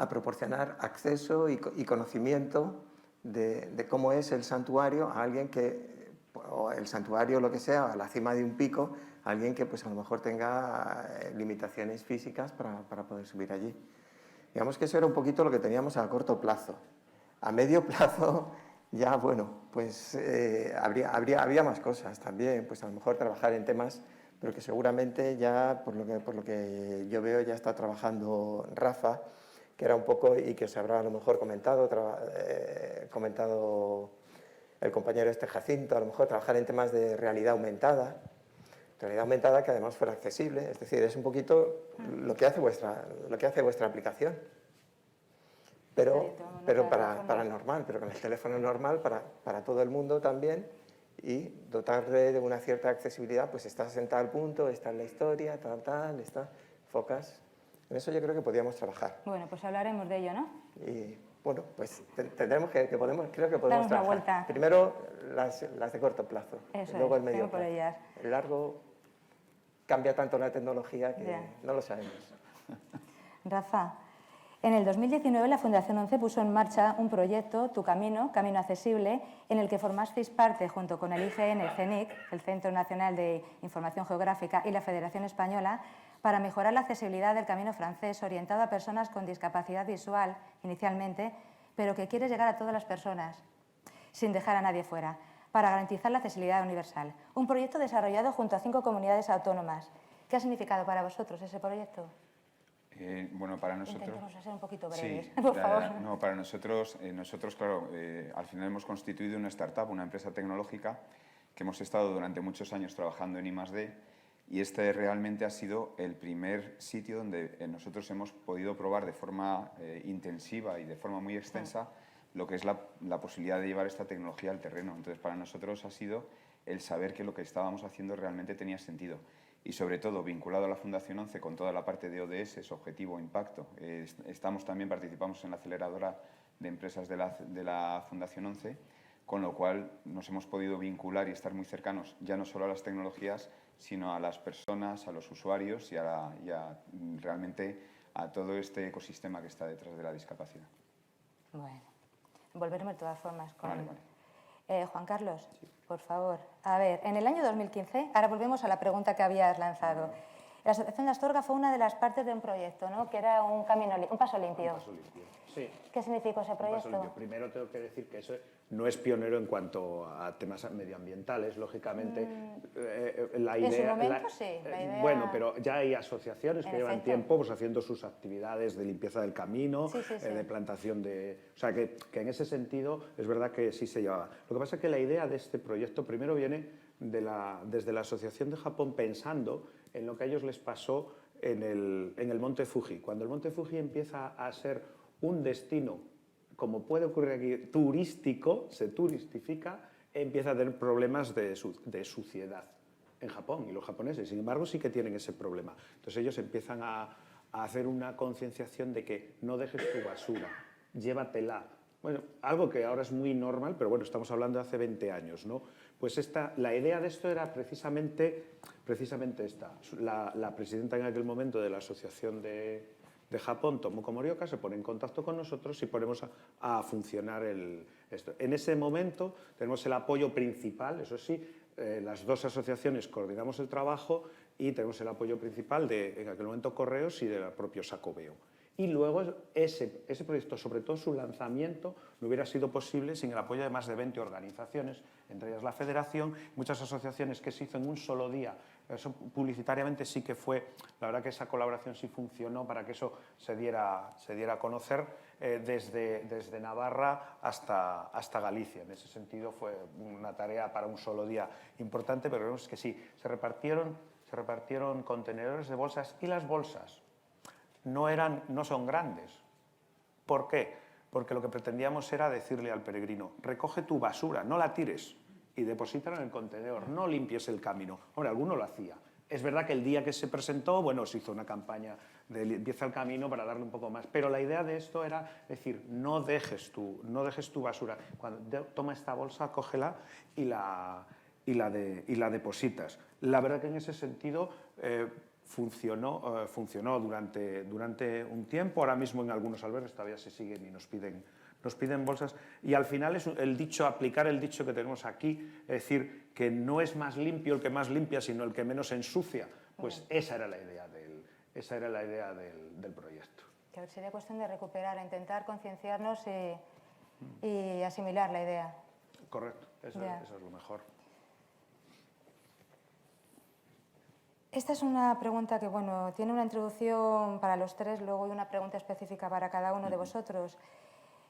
proporcionar acceso y conocimiento de cómo es el santuario a alguien que, o el santuario lo que sea, a la cima de un pico, alguien que pues a lo mejor tenga limitaciones físicas para poder subir allí. Digamos que eso era un poquito lo que teníamos a corto plazo. A medio plazo ya, bueno, pues habría más cosas también, pues a lo mejor trabajar en temas, pero que seguramente ya, por lo que yo veo, ya está trabajando Rafa, que era un poco, y que os habrá a lo mejor comentado el compañero Jacinto, a lo mejor trabajar en temas de realidad aumentada que además fuera accesible, es decir, es un poquito lo que hace vuestra aplicación, pero para normal, pero con el teléfono normal para todo el mundo también, y dotarle de una cierta accesibilidad, pues estás en tal punto, está en la historia, tal, está, focas. En eso yo creo que podríamos trabajar.
Bueno, pues hablaremos de ello, ¿no?
Y bueno, pues tendremos creo que podemos
darnos
trabajar.
Vuelta.
Primero las de corto plazo,
eso
luego
es,
el medio plazo.
Por ellas.
El largo cambia tanto la tecnología que no lo sabemos.
Rafa, en el 2019 la Fundación ONCE puso en marcha un proyecto, Tu Camino, Camino Accesible, en el que formasteis parte junto con el IGN, el CENIC, el Centro Nacional de Información Geográfica, y la Federación Española, para mejorar la accesibilidad del camino francés orientado a personas con discapacidad visual inicialmente, pero que quiere llegar a todas las personas, sin dejar a nadie fuera, para garantizar la accesibilidad universal. Un proyecto desarrollado junto a 5 comunidades autónomas. ¿Qué ha significado para vosotros ese proyecto?
Bueno, para nosotros...
Intentemos ser un poquito breves,
sí,
por favor.
No, para nosotros, claro, al final hemos constituido una startup, una empresa tecnológica, que hemos estado durante muchos años trabajando en I+D, y este realmente ha sido el primer sitio donde nosotros hemos podido probar de forma intensiva y de forma muy extensa lo que es la posibilidad de llevar esta tecnología al terreno. Entonces, para nosotros ha sido el saber que lo que estábamos haciendo realmente tenía sentido. Y sobre todo, vinculado a la Fundación ONCE con toda la parte de ODS, objetivo, impacto. Participamos en la aceleradora de empresas de la Fundación ONCE, con lo cual nos hemos podido vincular y estar muy cercanos ya no solo a las tecnologías, sino a las personas, a los usuarios y realmente a todo este ecosistema que está detrás de la discapacidad.
Bueno, volveremos de todas formas con...
Vale.
Juan Carlos, sí. Por favor. A ver, en el año 2015, ahora volvemos a la pregunta que habías lanzado. La Asociación de Astorga fue una de las partes de un proyecto, ¿no? Que era un paso limpio.
Un paso limpio, sí.
¿Qué significó ese
Un paso
proyecto?
limpio. Primero tengo que decir que eso no es pionero en cuanto a temas medioambientales, lógicamente. La idea,
en su momento sí. La idea...
Bueno, pero ya hay asociaciones que llevan tiempo pues, haciendo sus actividades de limpieza del camino, de plantación de... O sea, que en ese sentido es verdad que sí se llevaba. Lo que pasa es que la idea de este proyecto primero viene desde la Asociación de Japón pensando en lo que a ellos les pasó en el Monte Fuji. Cuando el Monte Fuji empieza a ser un destino, como puede ocurrir aquí, turístico, se turistifica, empieza a tener problemas de suciedad en Japón, y los japoneses, sin embargo, sí que tienen ese problema. Entonces ellos empiezan a hacer una concienciación de que no dejes tu basura, llévatela. Bueno, algo que ahora es muy normal, pero bueno, estamos hablando de hace 20 años, ¿no? Pues la idea de esto era precisamente esta. La presidenta en aquel momento de la Asociación de Japón, Tomoko Morioka, se pone en contacto con nosotros y ponemos a funcionar esto. En ese momento tenemos el apoyo principal, eso sí, las dos asociaciones coordinamos el trabajo y tenemos el apoyo principal en aquel momento Correos y del propio Xacobeo. Y luego ese proyecto, sobre todo su lanzamiento, no hubiera sido posible sin el apoyo de más de 20 organizaciones, entre ellas la Federación, muchas asociaciones que se hizo en un solo día. Eso publicitariamente sí que fue, la verdad que esa colaboración sí funcionó para que eso se diera a conocer desde Navarra hasta Galicia. En ese sentido fue una tarea para un solo día importante, pero vemos que sí, se repartieron contenedores de bolsas y las bolsas no son grandes. ¿Por qué? Porque lo que pretendíamos era decirle al peregrino, recoge tu basura, no la tires y deposítala en el contenedor, no limpies el camino. Hombre, alguno lo hacía. Es verdad que el día que se presentó, bueno, se hizo una campaña de limpieza el camino para darle un poco más, pero la idea de esto era decir, no dejes tu basura. Toma esta bolsa, cógela y la depositas. La verdad que en ese sentido funcionó durante un tiempo. Ahora mismo en algunos albergues todavía se siguen y nos piden bolsas. Y al final es aplicar el dicho que tenemos aquí, es decir, que no es más limpio el que más limpia, sino el que menos ensucia. Pues esa era la idea del proyecto.
Que sería cuestión de recuperar, intentar concienciarnos y asimilar la idea.
Correcto, eso es lo mejor.
Esta es una pregunta que, bueno, tiene una introducción para los tres, luego hay una pregunta específica para cada uno de vosotros.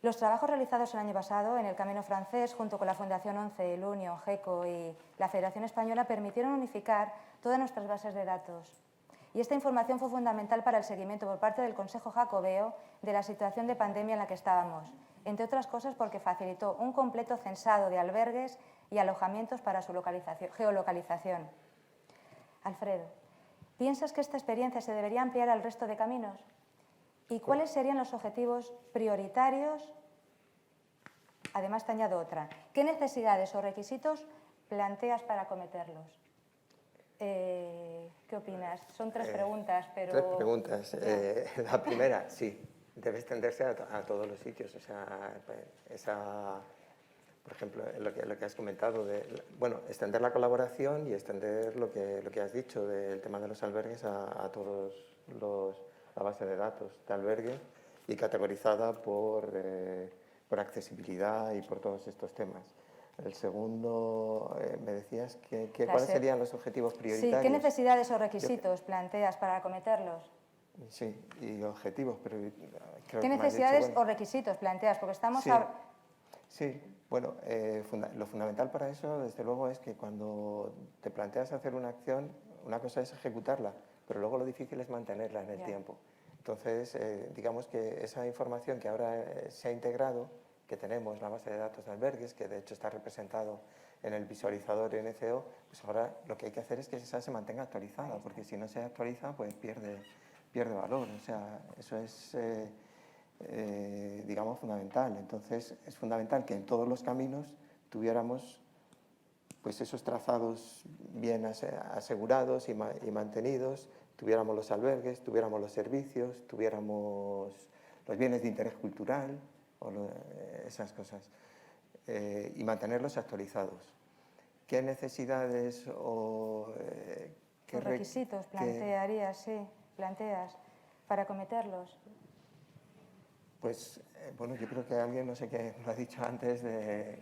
Los trabajos realizados el año pasado en el Camino Francés, junto con la Fundación 11, el UNIO, GECO y la Federación Española, permitieron unificar todas nuestras bases de datos. Y esta información fue fundamental para el seguimiento por parte del Consejo Xacobeo de la situación de pandemia en la que estábamos, entre otras cosas porque facilitó un completo censado de albergues y alojamientos para su geolocalización. Alfredo, ¿piensas que esta experiencia se debería ampliar al resto de caminos? ¿Y cuáles serían los objetivos prioritarios? Además, te añado otra. ¿Qué necesidades o requisitos planteas para acometerlos? ¿Qué opinas? Son tres preguntas, pero...
Tres preguntas. La primera, sí, debe extenderse a todos los sitios. O sea, por ejemplo, lo que has comentado, extender la colaboración y extender lo que has dicho del tema de los albergues a todos la base de datos de albergue y categorizada por accesibilidad y por todos estos temas. El segundo, me decías cuáles serían los objetivos prioritarios.
Sí, ¿qué necesidades o requisitos planteas para acometerlos?
Sí, y objetivos, pero creo
¿Qué necesidades o requisitos planteas? Porque estamos...
Sí, bueno, lo fundamental para eso, desde luego, es que cuando te planteas hacer una acción, una cosa es ejecutarla, pero luego lo difícil es mantenerla en el tiempo. Entonces, digamos que esa información que ahora se ha integrado, que tenemos la base de datos de albergues, que de hecho está representado en el visualizador NCO, pues ahora lo que hay que hacer es que esa se mantenga actualizada, porque si no se actualiza, pues pierde valor. O sea, eso es... digamos, fundamental. Entonces, es fundamental que en todos los caminos tuviéramos pues esos trazados bien asegurados y mantenidos, tuviéramos los albergues, tuviéramos los servicios, tuviéramos los bienes de interés cultural, esas cosas, y mantenerlos actualizados. ¿Qué necesidades o
¿Qué requisitos planteas para acometerlos?
Pues, bueno, yo creo que alguien, no sé qué lo ha dicho antes,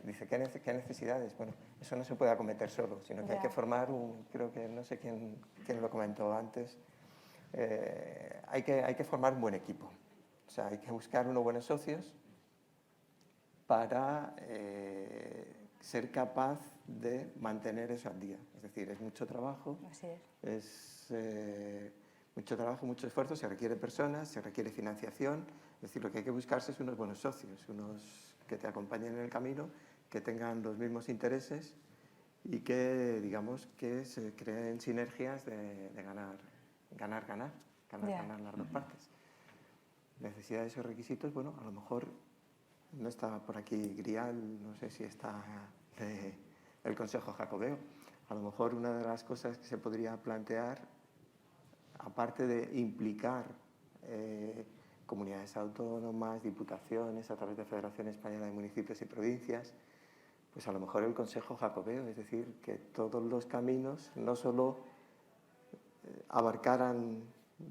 dice, ¿qué necesidades? Bueno, eso no se puede acometer solo, sino que hay que formar creo que no sé quién lo comentó antes, hay que formar un buen equipo. O sea, hay que buscar unos buenos socios para ser capaz de mantener eso al día. Es decir, es mucho trabajo.
Así
es. Mucho trabajo, mucho esfuerzo, se requiere personas, se requiere financiación. Es decir, lo que hay que buscarse es unos buenos socios, unos que te acompañen en el camino, que tengan los mismos intereses y que, digamos, que se creen sinergias de ganar las dos partes. Necesidades o requisitos, bueno, a lo mejor no está por aquí Grial, no sé si está el Consejo Jacobeo. A lo mejor una de las cosas que se podría plantear, aparte de implicar comunidades autónomas, diputaciones, a través de Federación Española de Municipios y Provincias, pues a lo mejor el Consejo Jacobeo, es decir, que todos los caminos no solo abarcaran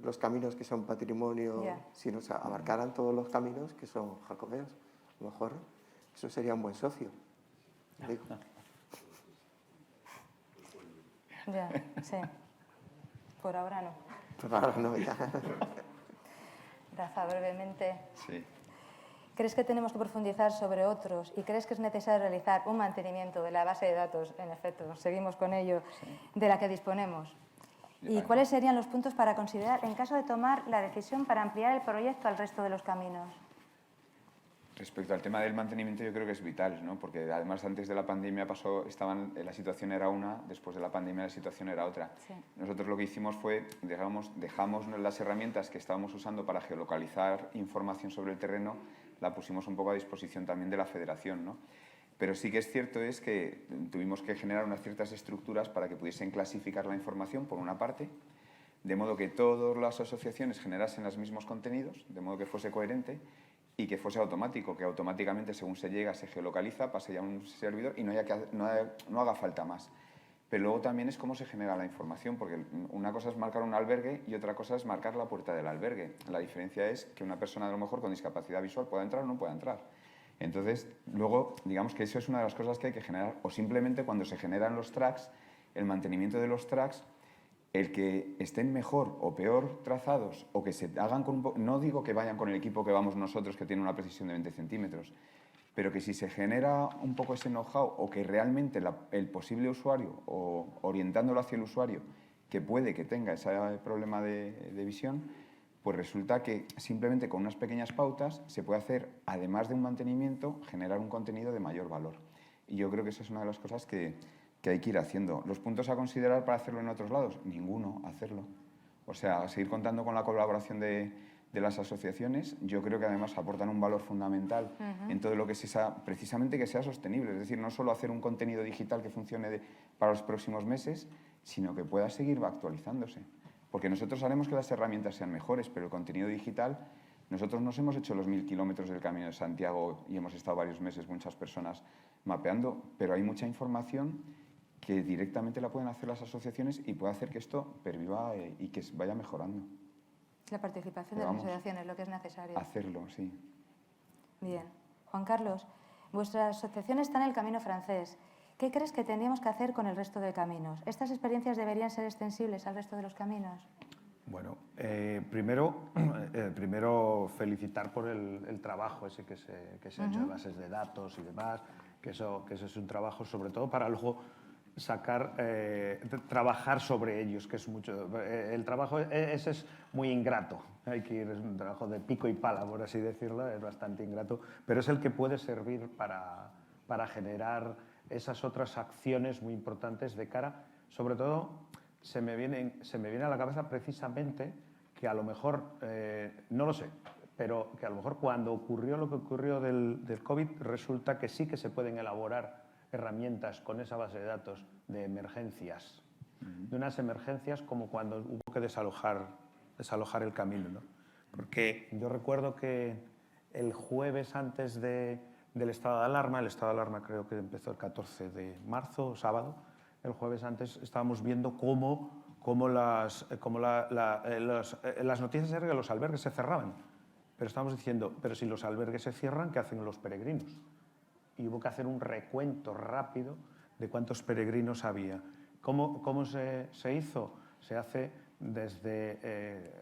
los caminos que son patrimonio, sino abarcaran todos los caminos que son jacobeos. A lo mejor eso sería un buen socio. Digo.
Ya, sí. Por ahora no.
Por ahora no, ya.
Rafa, brevemente.
Sí.
¿Crees que tenemos que profundizar sobre otros y crees que es necesario realizar un mantenimiento de la base de datos, en efecto, seguimos con ello, de la que disponemos? ¿Y cuáles serían los puntos para considerar en caso de tomar la decisión para ampliar el proyecto al resto de los caminos?
Respecto al tema del mantenimiento, yo creo que es vital, ¿no? Porque además antes de la pandemia la situación era una, después de la pandemia la situación era otra.
Sí.
Nosotros lo que hicimos fue, dejamos las herramientas que estábamos usando para geolocalizar información sobre el terreno, la pusimos un poco a disposición también de la Federación, ¿no? Pero sí que es cierto es que tuvimos que generar unas ciertas estructuras para que pudiesen clasificar la información, por una parte, de modo que todas las asociaciones generasen los mismos contenidos, de modo que fuese coherente, y que fuese automático, que automáticamente según se llega se geolocaliza, pase ya a un servidor y no haga falta más. Pero luego también es cómo se genera la información, porque una cosa es marcar un albergue y otra cosa es marcar la puerta del albergue. La diferencia es que una persona a lo mejor con discapacidad visual pueda entrar o no pueda entrar. Entonces, luego, digamos que eso es una de las cosas que hay que generar, o simplemente cuando se generan los tracks, el mantenimiento de los tracks, el que estén mejor o peor trazados o que se hagan con no digo que vayan con el equipo que vamos nosotros que tiene una precisión de 20 centímetros, pero que si se genera un poco ese know-how o que realmente el posible usuario o orientándolo hacia el usuario que puede que tenga ese problema de visión, pues resulta que simplemente con unas pequeñas pautas se puede hacer, además de un mantenimiento, generar un contenido de mayor valor. Y yo creo que esa es una de las cosas que hay que ir haciendo. ¿Los puntos a considerar para hacerlo en otros lados? Ninguno, hacerlo. O sea, seguir contando con la colaboración de las asociaciones, yo creo que además aportan un valor fundamental en todo lo que es precisamente que sea sostenible. Es decir, no solo hacer un contenido digital que funcione para los próximos meses, sino que pueda seguir actualizándose. Porque nosotros haremos que las herramientas sean mejores, pero el contenido digital, nosotros nos hemos hecho los 1000 kilómetros del Camino de Santiago y hemos estado varios meses, muchas personas mapeando, pero hay mucha información que directamente la pueden hacer las asociaciones y puede hacer que esto perviva y que vaya mejorando.
La participación de las asociaciones, lo que es necesario.
Hacerlo, sí.
Bien. Juan Carlos, vuestra asociación está en el Camino francés. ¿Qué crees que tendríamos que hacer con el resto de caminos? ¿Estas experiencias deberían ser extensibles al resto de los caminos?
Bueno, primero felicitar por el trabajo ese que se ha hecho de bases de datos y demás, que eso es un trabajo sobre todo para luego trabajar sobre ellos, que es mucho. El trabajo ese es muy ingrato, es un trabajo de pico y pala, por así decirlo, es bastante ingrato, pero es el que puede servir para generar esas otras acciones muy importantes de cara, sobre todo, se me viene a la cabeza precisamente que a lo mejor, no lo sé, pero que a lo mejor cuando ocurrió lo que ocurrió del COVID, resulta que sí que se pueden elaborar herramientas con esa base de datos de emergencias, de unas emergencias como cuando hubo que desalojar el camino, ¿no? Porque yo recuerdo que el jueves antes del estado de alarma, el estado de alarma creo que empezó el 14 de marzo, sábado, el jueves antes estábamos viendo cómo cómo las noticias eran que los albergues se cerraban. Pero estábamos diciendo, pero si los albergues se cierran, ¿qué hacen los peregrinos? Y hubo que hacer un recuento rápido de cuántos peregrinos había. ¿Cómo se hizo? Se hace desde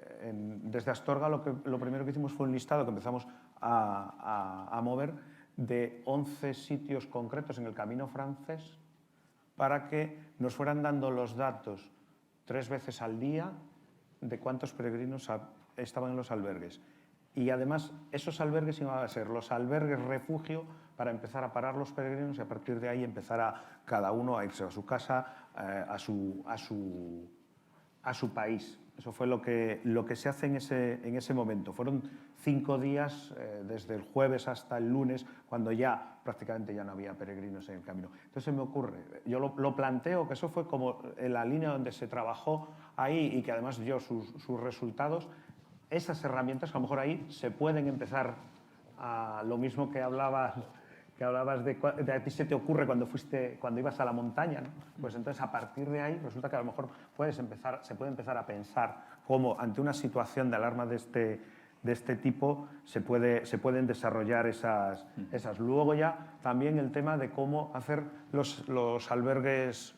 Astorga, lo primero que hicimos fue un listado que empezamos a mover de 11 sitios concretos en el Camino francés para que nos fueran dando los datos 3 veces al día de cuántos peregrinos estaban en los albergues. Y además esos albergues iban a ser los albergues refugio para empezar a parar los peregrinos y a partir de ahí empezar a cada uno a irse a su casa, a su país. Eso fue lo que se hace en ese momento. Fueron 5 días, desde el jueves hasta el lunes, cuando ya prácticamente ya no había peregrinos en el camino. Entonces se me ocurre, yo lo planteo que eso fue como en la línea donde se trabajó ahí y que además dio sus resultados. Esas herramientas, que a lo mejor ahí se pueden empezar a lo mismo que hablabas de a ti se te ocurre cuando ibas a la montaña, ¿no? Pues entonces a partir de ahí resulta que a lo mejor se puede empezar a pensar cómo ante una situación de alarma de este tipo se pueden desarrollar esas. Luego ya también el tema de cómo hacer los albergues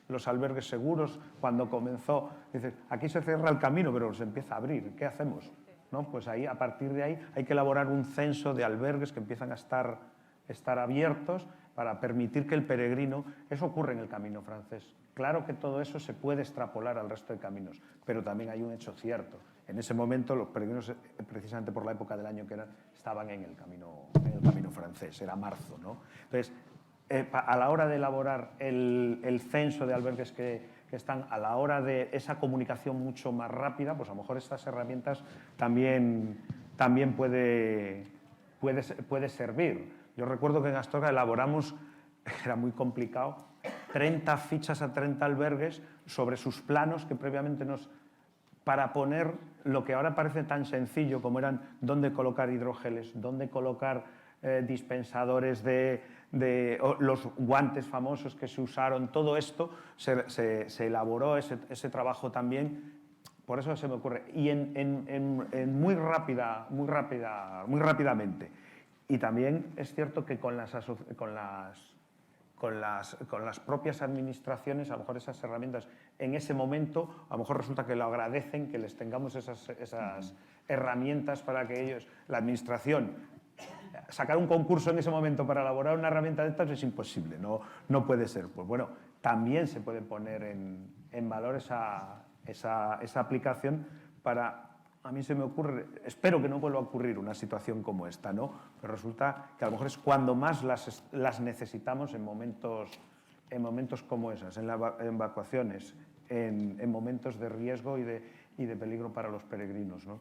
seguros. Cuando comenzó, dices, aquí se cierra el camino, pero se empieza a abrir, ¿qué hacemos? ¿No? Pues ahí, a partir de ahí hay que elaborar un censo de albergues que empiezan a estar abiertos para permitir que el peregrino... Eso ocurre en el Camino francés. Claro que todo eso se puede extrapolar al resto de caminos, pero también hay un hecho cierto. En ese momento los peregrinos, precisamente por la época del año que era, estaban en el camino francés, era marzo, ¿no? Entonces, a la hora de elaborar el censo de albergues que están, a la hora de esa comunicación mucho más rápida, pues a lo mejor estas herramientas también puede servir. Yo recuerdo que en Astorga elaboramos, era muy complicado, 30 fichas a 30 albergues sobre sus planos que previamente para poner lo que ahora parece tan sencillo como eran dónde colocar hidrogeles, dónde colocar dispensadores los guantes famosos que se usaron, todo esto se elaboró ese trabajo también. Por eso se me ocurre. Y muy rápidamente. Y también es cierto que con las propias administraciones, a lo mejor esas herramientas, en ese momento, a lo mejor resulta que lo agradecen, que les tengamos esas herramientas para que ellos, la administración, sacar un concurso en ese momento para elaborar una herramienta de estas es imposible, no puede ser. Pues bueno, también se puede poner en valor esa aplicación para... A mí se me ocurre, espero que no vuelva a ocurrir una situación como esta, ¿no? Pero resulta que a lo mejor es cuando más las necesitamos en momentos como esas, en las evacuaciones, en momentos de riesgo y de peligro para los peregrinos, ¿no?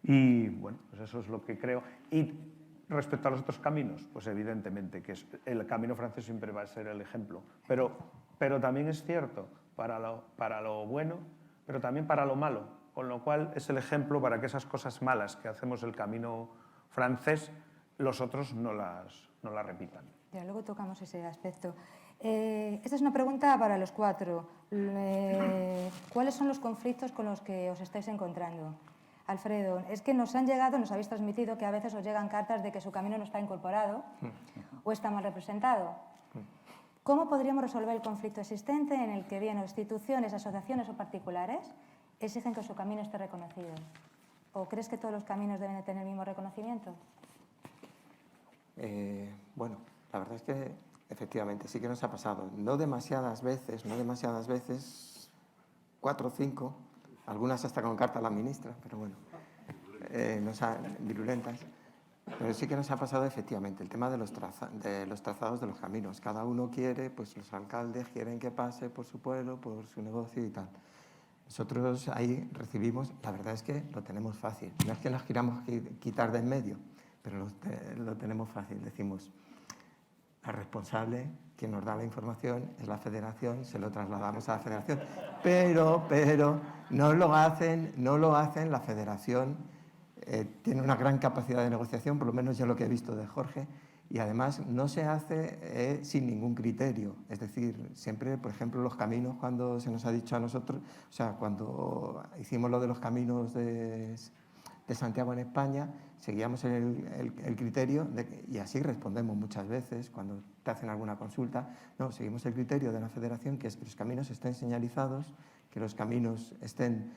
Y bueno, pues eso es lo que creo. Y respecto a los otros caminos, pues evidentemente que el camino francés siempre va a ser el ejemplo. Pero también es cierto, para lo bueno, pero también para lo malo. Con lo cual es el ejemplo para que esas cosas malas que hacemos el camino francés, los otros no las repitan.
Ya, luego tocamos ese aspecto. Esta es una pregunta para los 4. ¿Cuáles son los conflictos con los que os estáis encontrando? Alfredo, es que nos habéis transmitido que a veces os llegan cartas de que su camino no está incorporado o está mal representado. ¿Cómo podríamos resolver el conflicto existente en el que bien instituciones, asociaciones o particulares exigen que su camino esté reconocido? ¿O crees que todos los caminos deben de tener el mismo reconocimiento?
Bueno, la verdad es que efectivamente sí que nos ha pasado. No demasiadas veces, 4 o 5, algunas hasta con carta a la ministra, pero bueno, virulentas. Pero sí que nos ha pasado efectivamente el tema de los trazados de los caminos. Cada uno quiere, pues los alcaldes quieren que pase por su pueblo, por su negocio y tal. Nosotros ahí recibimos, la verdad es que lo tenemos fácil. No es que nos queramos quitar de en medio, pero lo tenemos fácil. Decimos, la responsable, quien nos da la información, es la federación, se lo trasladamos a la federación. Pero no lo hacen la federación. Tiene una gran capacidad de negociación, por lo menos yo lo que he visto de Jorge, Y además no se hace sin ningún criterio. Es decir, siempre, por ejemplo, los caminos, cuando se nos ha dicho a nosotros, o sea, cuando hicimos lo de los caminos de Santiago en España, seguíamos el criterio, y así respondemos muchas veces cuando te hacen alguna consulta, no, seguimos el criterio de la Federación, que es que los caminos estén señalizados, que los caminos estén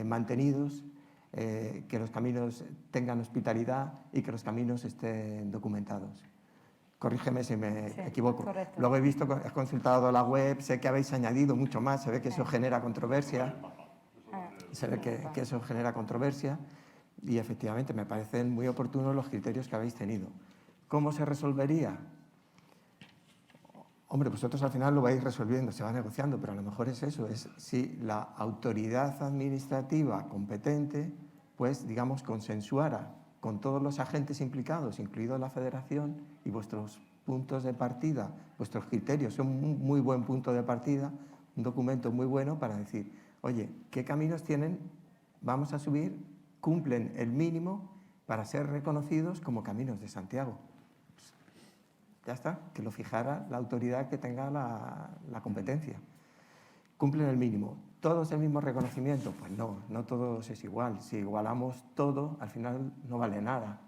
mantenidos, que los caminos tengan hospitalidad y que los caminos estén documentados. Corrígeme si me equivoco.
Correcto.
Luego he visto, he consultado la web, sé que habéis añadido mucho más, se ve que eso genera controversia, se ve que eso genera controversia y efectivamente me parecen muy oportunos los criterios que habéis tenido. ¿Cómo se resolvería? Hombre, vosotros al final lo vais resolviendo, se va negociando, pero a lo mejor es eso, es si la autoridad administrativa competente, pues, digamos, consensuara con todos los agentes implicados, incluido la Federación, y vuestros puntos de partida, vuestros criterios son un muy buen punto de partida, un documento muy bueno para decir, oye, ¿qué caminos tienen? Vamos a subir, cumplen el mínimo para ser reconocidos como caminos de Santiago. Ya está, que lo fijara la autoridad que tenga la competencia. Cumplen el mínimo. ¿Todos el mismo reconocimiento? Pues no, no todos es igual. Si igualamos todo, al final no vale nada.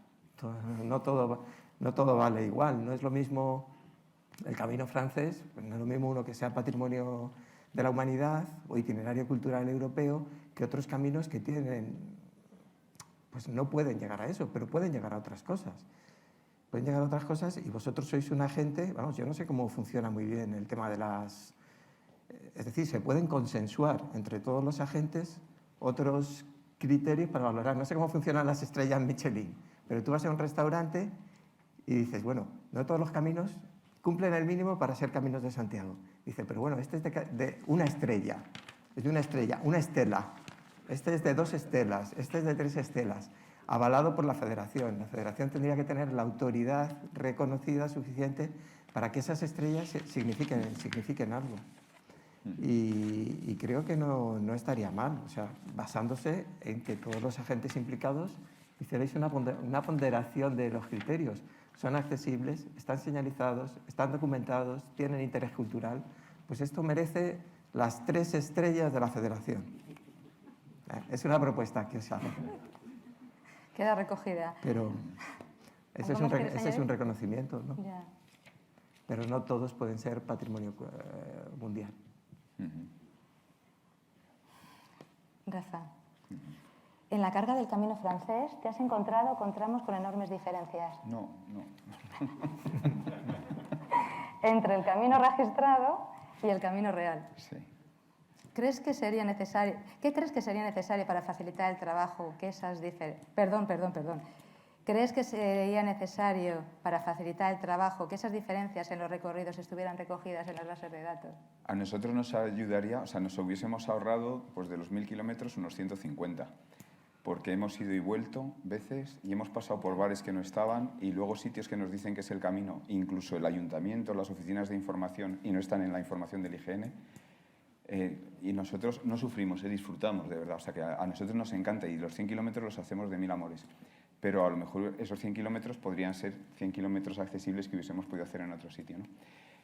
No todo vale igual. No es lo mismo el camino francés, pues no es lo mismo uno que sea patrimonio de la humanidad o itinerario cultural europeo que otros caminos que tienen, pues no pueden llegar a eso, pero pueden llegar a otras cosas. Pueden llegar a otras cosas y vosotros sois un agente, vamos, yo no sé cómo funciona muy bien el tema de las... Es decir, se pueden consensuar entre todos los agentes otros criterios para valorar. No sé cómo funcionan las estrellas Michelin, pero tú vas a un restaurante y dices, bueno, no todos los caminos cumplen el mínimo para ser caminos de Santiago. Dice, pero bueno, este es de una estrella, es de una estrella, una estela. Este es de 2 estelas, este es de 3 estelas. Avalado por la Federación. La Federación tendría que tener la autoridad reconocida suficiente para que esas estrellas signifiquen algo. Y creo que no estaría mal, o sea, basándose en que todos los agentes implicados hicierais una ponderación de los criterios. Son accesibles, están señalizados, están documentados, tienen interés cultural. Pues esto merece las 3 estrellas de la Federación. Es una propuesta que os hago.
Queda recogida.
Pero ese es un reconocimiento, ¿no?
Ya.
Pero no todos pueden ser patrimonio mundial.
Rafa, en la carga del camino francés te has encontrado con tramos con enormes diferencias.
No.
Entre el camino registrado y el camino real.
Sí.
¿Qué crees que sería necesario para facilitar el trabajo que esas diferencias... Perdón. ¿Crees que sería necesario para facilitar el trabajo que esas diferencias en los recorridos estuvieran recogidas en las bases de datos?
A nosotros nos ayudaría, o sea, nos hubiésemos ahorrado pues, de los 1000 kilómetros unos 150, porque hemos ido y vuelto veces y hemos pasado por bares que no estaban y luego sitios que nos dicen que es el camino, incluso el ayuntamiento, las oficinas de información y no están en la información del IGN. Y nosotros no sufrimos, disfrutamos de verdad, o sea que a nosotros nos encanta y los 100 kilómetros los hacemos de 1000 amores. Pero a lo mejor esos 100 kilómetros podrían ser 100 kilómetros accesibles que hubiésemos podido hacer en otro sitio, ¿no?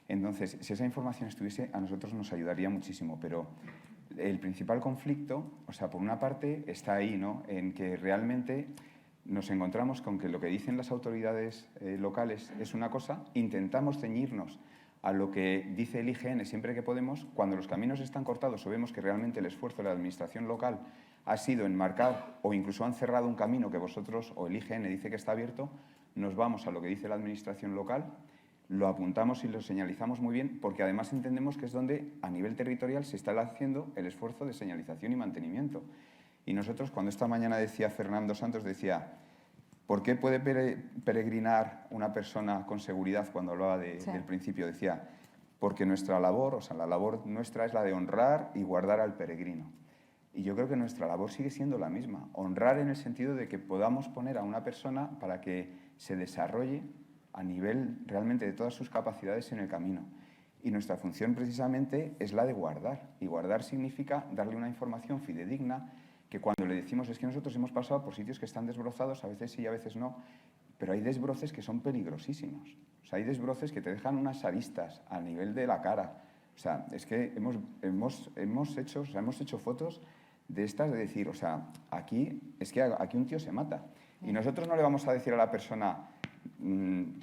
Entonces, si esa información estuviese, a nosotros nos ayudaría muchísimo, pero el principal conflicto, o sea, por una parte, está ahí, ¿no? En que realmente nos encontramos con que lo que dicen las autoridades locales es una cosa, intentamos ceñirnos a lo que dice el IGN siempre que podemos, cuando los caminos están cortados o vemos que realmente el esfuerzo de la administración local ha sido enmarcar o incluso han cerrado un camino que vosotros o el IGN dice que está abierto, nos vamos a lo que dice la administración local, lo apuntamos y lo señalizamos muy bien porque además entendemos que es donde a nivel territorial se está haciendo el esfuerzo de señalización y mantenimiento. Y nosotros, cuando esta mañana decía Fernando Santos, decía, ¿por qué puede peregrinar una persona con seguridad cuando hablaba del principio? Decía, porque nuestra labor, o sea, la labor nuestra es la de honrar y guardar al peregrino. Y yo creo que nuestra labor sigue siendo la misma, honrar en el sentido de que podamos poner a una persona para que se desarrolle a nivel realmente de todas sus capacidades en el camino. Y nuestra función precisamente es la de guardar. Y guardar significa darle una información fidedigna que cuando le decimos es que nosotros hemos pasado por sitios que están desbrozados, a veces sí y a veces no, pero hay desbroces que son peligrosísimos. O sea, hay desbroces que te dejan unas aristas a nivel de la cara. O sea, es que hemos hecho fotos de estas de decir, o sea, aquí un tío se mata. Y nosotros no le vamos a decir a la persona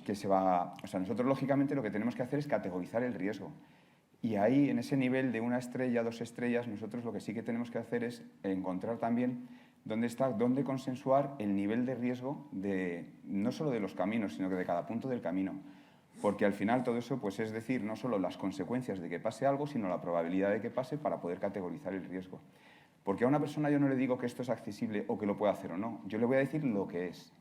que se va... O sea, nosotros lógicamente lo que tenemos que hacer es categorizar el riesgo. Y ahí, en ese nivel de 1 estrella, 2 estrellas, nosotros lo que sí que tenemos que hacer es encontrar también dónde consensuar el nivel de riesgo no solo de los caminos, sino que de cada punto del camino. Porque al final todo eso pues, es decir, no solo las consecuencias de que pase algo, sino la probabilidad de que pase para poder categorizar el riesgo. Porque a una persona yo no le digo que esto es accesible o que lo puede hacer o no. Yo le voy a decir lo que es.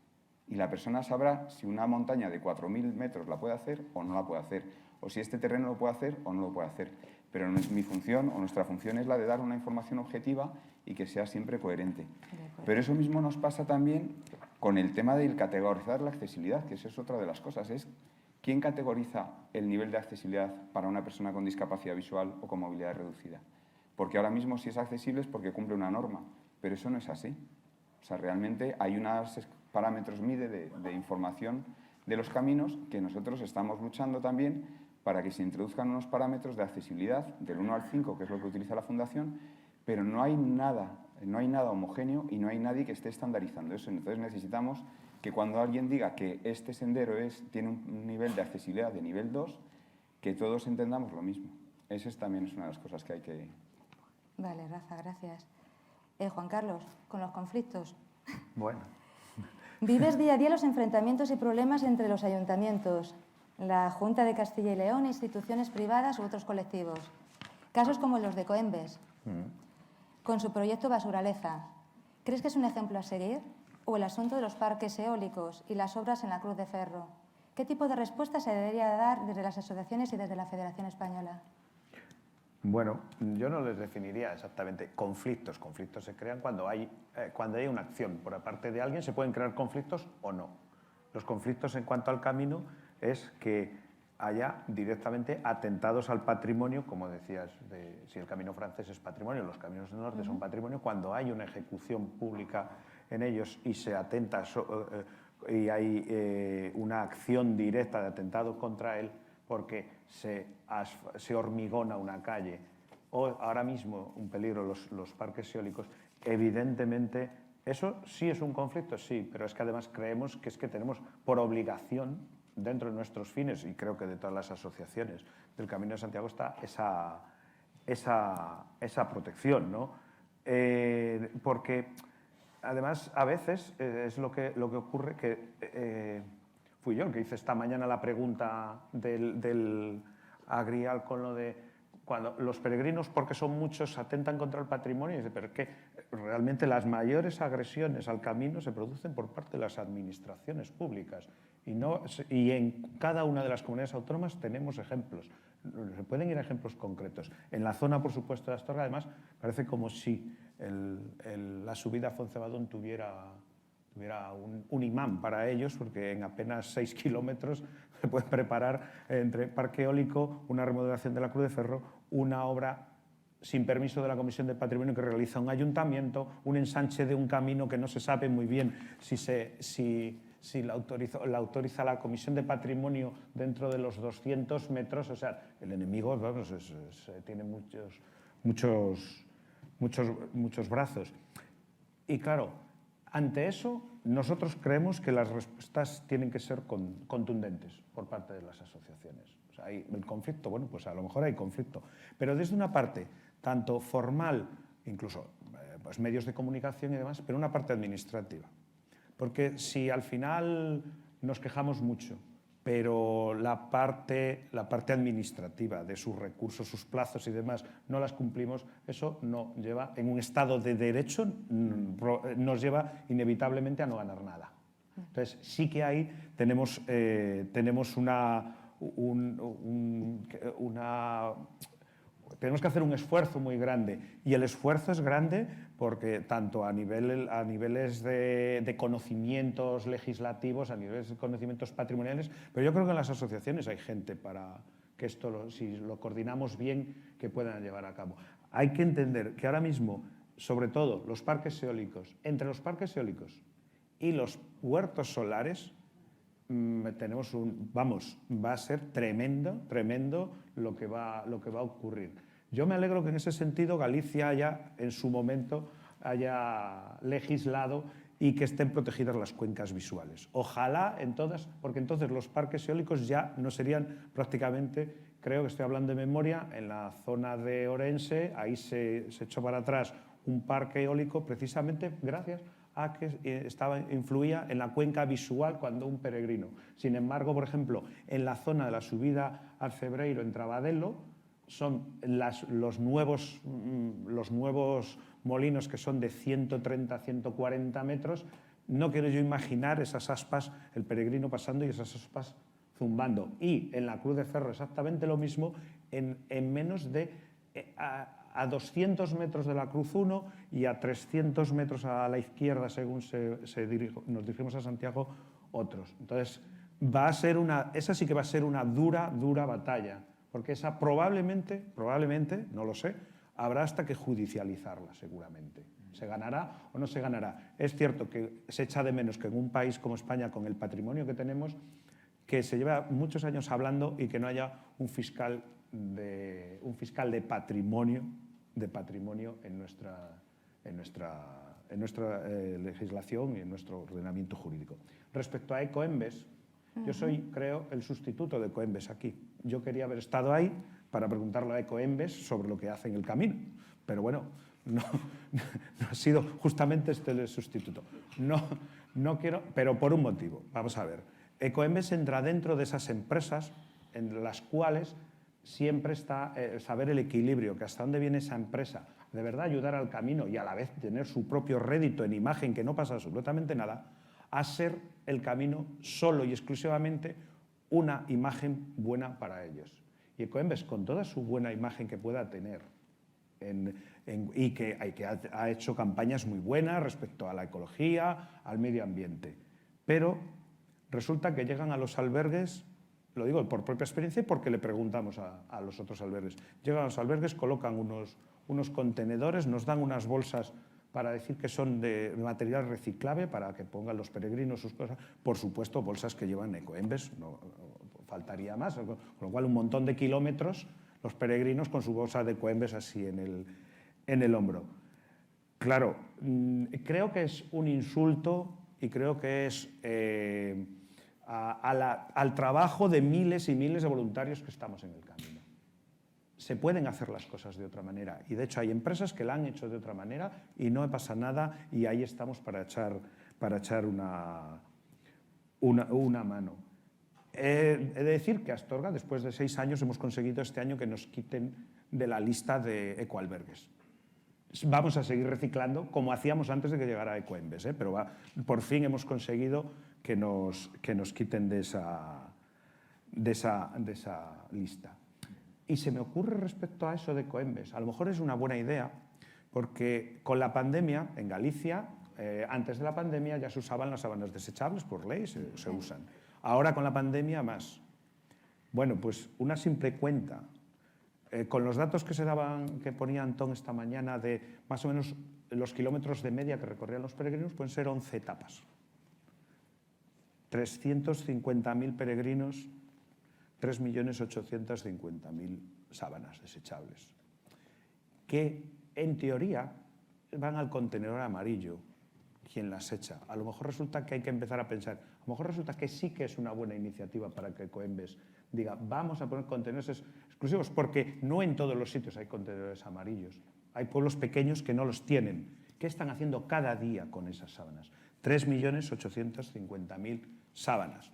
Y la persona sabrá si una montaña de 4.000 metros la puede hacer o no la puede hacer. O si este terreno lo puede hacer o no lo puede hacer. Pero mi función o nuestra función es la de dar una información objetiva y que sea siempre coherente. Pero eso mismo nos pasa también con el tema del categorizar la accesibilidad, que eso es otra de las cosas. Es ¿quién categoriza el nivel de accesibilidad para una persona con discapacidad visual o con movilidad reducida? Porque ahora mismo si es accesible es porque cumple una norma, pero eso no es así. O sea, realmente hay unos parámetros MIDE de información de los caminos que nosotros estamos luchando también para que se introduzcan unos parámetros de accesibilidad del 1 al 5, que es lo que utiliza la Fundación, pero no hay nada homogéneo y no hay nadie que esté estandarizando eso. Entonces necesitamos que cuando alguien diga que este sendero tiene un nivel de accesibilidad de nivel 2, que todos entendamos lo mismo. Esa también es una de las cosas que hay que...
Vale, Rafa, gracias. Juan Carlos, con los conflictos.
Bueno.
Vives día a día los enfrentamientos y problemas entre los ayuntamientos, la Junta de Castilla y León, instituciones privadas u otros colectivos. Casos como los de Coembes, con su proyecto Basuraleza. ¿Crees que es un ejemplo a seguir? ¿O el asunto de los parques eólicos y las obras en la Cruz de Ferro? ¿Qué tipo de respuesta se debería dar desde las asociaciones y desde la Federación Española?
Bueno, yo no les definiría exactamente conflictos. Conflictos se crean cuando hay una acción por parte de alguien. Se pueden crear conflictos o no. Los conflictos en cuanto al camino es que haya directamente atentados al patrimonio, como decías, si el camino francés es patrimonio, los caminos del norte son patrimonio, cuando hay una ejecución pública en ellos y se atenta y hay una acción directa de atentado contra él, porque se hormigona una calle, o ahora mismo un peligro los parques eólicos, evidentemente eso sí es un conflicto, sí, pero es que además creemos que es que tenemos por obligación, dentro de nuestros fines, y creo que de todas las asociaciones del Camino de Santiago está esa protección, ¿no? Porque además a veces es lo que ocurre que... Fui yo el que hice esta mañana la pregunta del Agrial con lo de cuando los peregrinos, porque son muchos, atentan contra el patrimonio. Y dice, pero es que realmente las mayores agresiones al camino se producen por parte de las administraciones públicas. Y en cada una de las comunidades autónomas tenemos ejemplos. Se pueden ir a ejemplos concretos. En la zona, por supuesto, de Astorga, además, parece como si la subida a Foncebadón tuviera un imán para ellos, porque en apenas 6 kilómetros se puede preparar entre parque eólico, una remodelación de la Cruz de Ferro, una obra sin permiso de la Comisión de Patrimonio que realiza un ayuntamiento, un ensanche de un camino que no se sabe muy bien si la autoriza la Comisión de Patrimonio dentro de los 200 metros. O sea, el enemigo, vamos, tiene muchos brazos. Y claro, ante eso, nosotros creemos que las respuestas tienen que ser contundentes por parte de las asociaciones. O sea, hay el conflicto, bueno, pues a lo mejor hay conflicto, pero desde una parte, tanto formal, incluso pues medios de comunicación y demás, pero una parte administrativa. Porque si al final nos quejamos mucho, pero la parte administrativa de sus recursos, sus plazos y demás, no las cumplimos, eso no lleva, en un Estado de Derecho, nos lleva inevitablemente a no ganar nada. Entonces, sí que ahí tenemos tenemos que hacer un esfuerzo muy grande, y el esfuerzo es grande porque tanto a niveles de conocimientos legislativos, a niveles de conocimientos patrimoniales, pero yo creo que en las asociaciones hay gente para que esto, si lo coordinamos bien, que puedan llevar a cabo. Hay que entender que ahora mismo, sobre todo los parques eólicos, entre los parques eólicos y los huertos solares, tenemos va a ser tremendo lo que va a ocurrir. Yo me alegro que en ese sentido Galicia haya, en su momento, haya legislado y que estén protegidas las cuencas visuales. Ojalá en todas, porque entonces los parques eólicos ya no serían prácticamente, creo que estoy hablando de memoria, en la zona de Orense, ahí se echó para atrás un parque eólico precisamente gracias a que influía en la cuenca visual cuando un peregrino. Sin embargo, por ejemplo, en la zona de la subida al Cebreiro en Trabadelo, son los nuevos molinos que son de 130, 140 metros. No quiero yo imaginar esas aspas, el peregrino pasando y esas aspas zumbando. Y en la Cruz de Ferro exactamente lo mismo, en menos de... a 200 metros de la Cruz 1 y a 300 metros a la izquierda, según nos dirigimos a Santiago, otros. Entonces, esa sí que va a ser una dura batalla, porque esa probablemente, no lo sé, habrá hasta que judicializarla seguramente. ¿Se ganará o no se ganará? Es cierto que se echa de menos que en un país como España, con el patrimonio que tenemos, que se lleva muchos años hablando y que no haya un fiscal de patrimonio en nuestra legislación y en nuestro ordenamiento jurídico. Respecto a Ecoembes, yo soy, creo, el sustituto de Ecoembes aquí. Yo quería haber estado ahí para preguntarle a Ecoembes sobre lo que hace en el camino, pero bueno, no ha sido justamente este el sustituto. No quiero, pero por un motivo. Vamos a ver. Ecoembes entra dentro de esas empresas en las cuales siempre está saber el equilibrio, que hasta dónde viene esa empresa, de verdad ayudar al camino y a la vez tener su propio rédito en imagen, que no pasa absolutamente nada, a ser el camino solo y exclusivamente una imagen buena para ellos. Y Ecoembes, con toda su buena imagen que pueda tener, y que ha hecho campañas muy buenas respecto a la ecología, al medio ambiente, pero resulta que llegan a los albergues, lo digo por propia experiencia y porque le preguntamos a los otros albergues. Llegan a los albergues, colocan unos contenedores, nos dan unas bolsas para decir que son de material reciclable para que pongan los peregrinos sus cosas. Por supuesto, bolsas que llevan Ecoembes, no faltaría más. Con lo cual, un montón de kilómetros, los peregrinos con su bolsa de Ecoembes así en el hombro. Claro, creo que es un insulto y creo que es... al trabajo de miles y miles de voluntarios que estamos en el camino. Se pueden hacer las cosas de otra manera y de hecho hay empresas que la han hecho de otra manera y no pasa nada y ahí estamos para echar una mano. He de decir que Astorga, después de 6 años, hemos conseguido este año que nos quiten de la lista de ecoalbergues. Vamos a seguir reciclando como hacíamos antes de que llegara Ecoembes, pero por fin hemos conseguido que nos quiten de esa lista. Y se me ocurre respecto a eso de Ecoembes, a lo mejor es una buena idea, porque con la pandemia, en Galicia, antes de la pandemia ya se usaban las sábanas desechables, por ley se usan. Ahora con la pandemia más. Bueno, pues una simple cuenta, con los datos que ponía Antón esta mañana de más o menos los kilómetros de media que recorrían los peregrinos, pueden ser 11 etapas. 350.000 peregrinos, 3.850.000 sábanas desechables, que en teoría van al contenedor amarillo, quien las echa. A lo mejor resulta que hay que empezar a pensar, a lo mejor resulta que sí que es una buena iniciativa para que Ecoembes diga, vamos a poner contenedores exclusivos, porque no en todos los sitios hay contenedores amarillos. Hay pueblos pequeños que no los tienen. ¿Qué están haciendo cada día con esas sábanas? 3.850.000 sábanas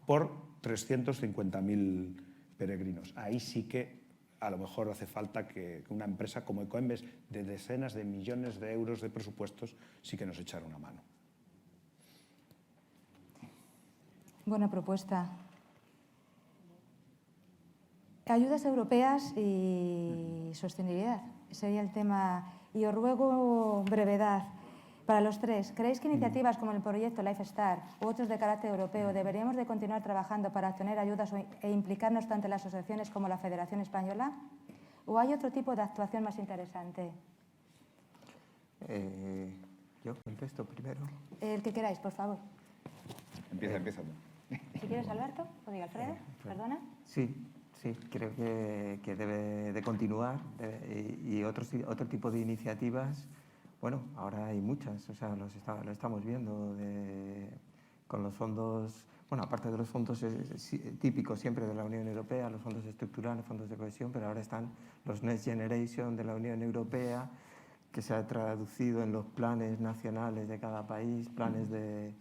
por 350.000 peregrinos. Ahí sí que a lo mejor hace falta que una empresa como Ecoembes, de decenas de millones de euros de presupuestos, sí que nos echara una mano.
Buena propuesta. Ayudas europeas y sostenibilidad. Ese sería el tema. Y os ruego brevedad. Para los tres, ¿creéis que iniciativas como el proyecto LifeStar u otros de carácter europeo deberíamos de continuar trabajando para obtener ayudas e implicarnos tanto en las asociaciones como la Federación Española? ¿O hay otro tipo de actuación más interesante?
Yo contesto primero.
El que queráis, por favor.
Empieza tú.
Si quieres, Alberto, o diga Alfredo, perdona.
Sí, creo que debe de continuar y otro tipo de iniciativas, bueno, ahora hay muchas, o sea, lo estamos viendo con los fondos, bueno, aparte de los fondos típicos siempre de la Unión Europea, los fondos estructurales, fondos de cohesión, pero ahora están los Next Generation de la Unión Europea, que se ha traducido en los planes nacionales de cada país, planes de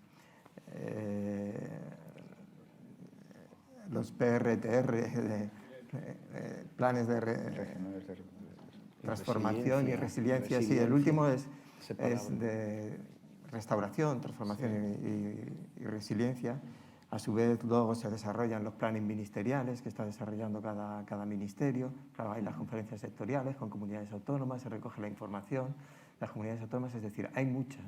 los PRTR, planes de transformación y resiliencia. Sí, el último es de restauración, transformación y resiliencia. A su vez, luego se desarrollan los planes ministeriales que está desarrollando cada ministerio. Claro, hay las conferencias sectoriales con comunidades autónomas, se recoge la información. Las comunidades autónomas, es decir, hay muchas.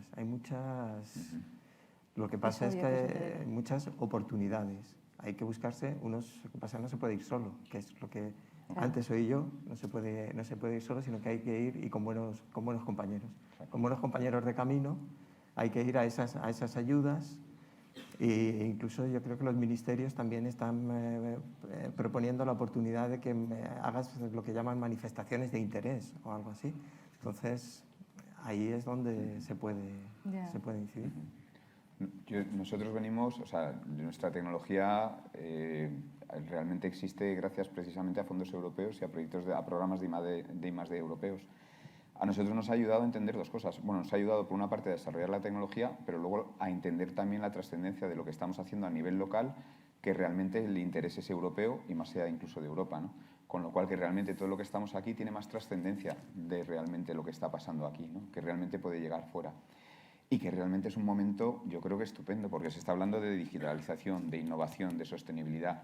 Lo que pasa es que hay muchas oportunidades. Hay que buscarse unos. Lo que pasa es que no se puede ir solo, que es lo que antes oí yo. No se puede ir solo, sino que hay que ir y con buenos compañeros. Con buenos compañeros de camino hay que ir a esas ayudas. E incluso yo creo que los ministerios también están proponiendo la oportunidad de que hagas lo que llaman manifestaciones de interés o algo así. Entonces, ahí es donde se puede incidir.
Nosotros venimos, o sea, nuestra tecnología realmente existe gracias precisamente a fondos europeos y a programas de I+D europeos. A nosotros nos ha ayudado a entender dos cosas. Bueno, nos ha ayudado por una parte a desarrollar la tecnología, pero luego a entender también la trascendencia de lo que estamos haciendo a nivel local, que realmente el interés es europeo y más allá incluso de Europa, ¿no? Con lo cual que realmente todo lo que estamos aquí tiene más trascendencia de realmente lo que está pasando aquí, ¿no? Que realmente puede llegar fuera. Y que realmente es un momento, yo creo que estupendo, porque se está hablando de digitalización, de innovación, de sostenibilidad.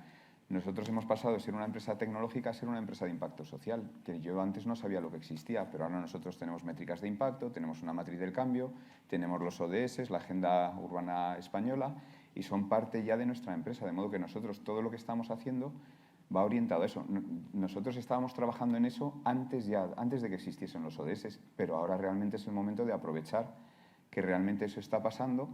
Nosotros hemos pasado de ser una empresa tecnológica a ser una empresa de impacto social, que yo antes no sabía lo que existía, pero ahora nosotros tenemos métricas de impacto, tenemos una matriz del cambio, tenemos los ODS, la Agenda Urbana Española, y son parte ya de nuestra empresa, de modo que nosotros todo lo que estamos haciendo va orientado a eso. Nosotros estábamos trabajando en eso antes de que existiesen los ODS, pero ahora realmente es el momento de aprovechar que realmente eso está pasando,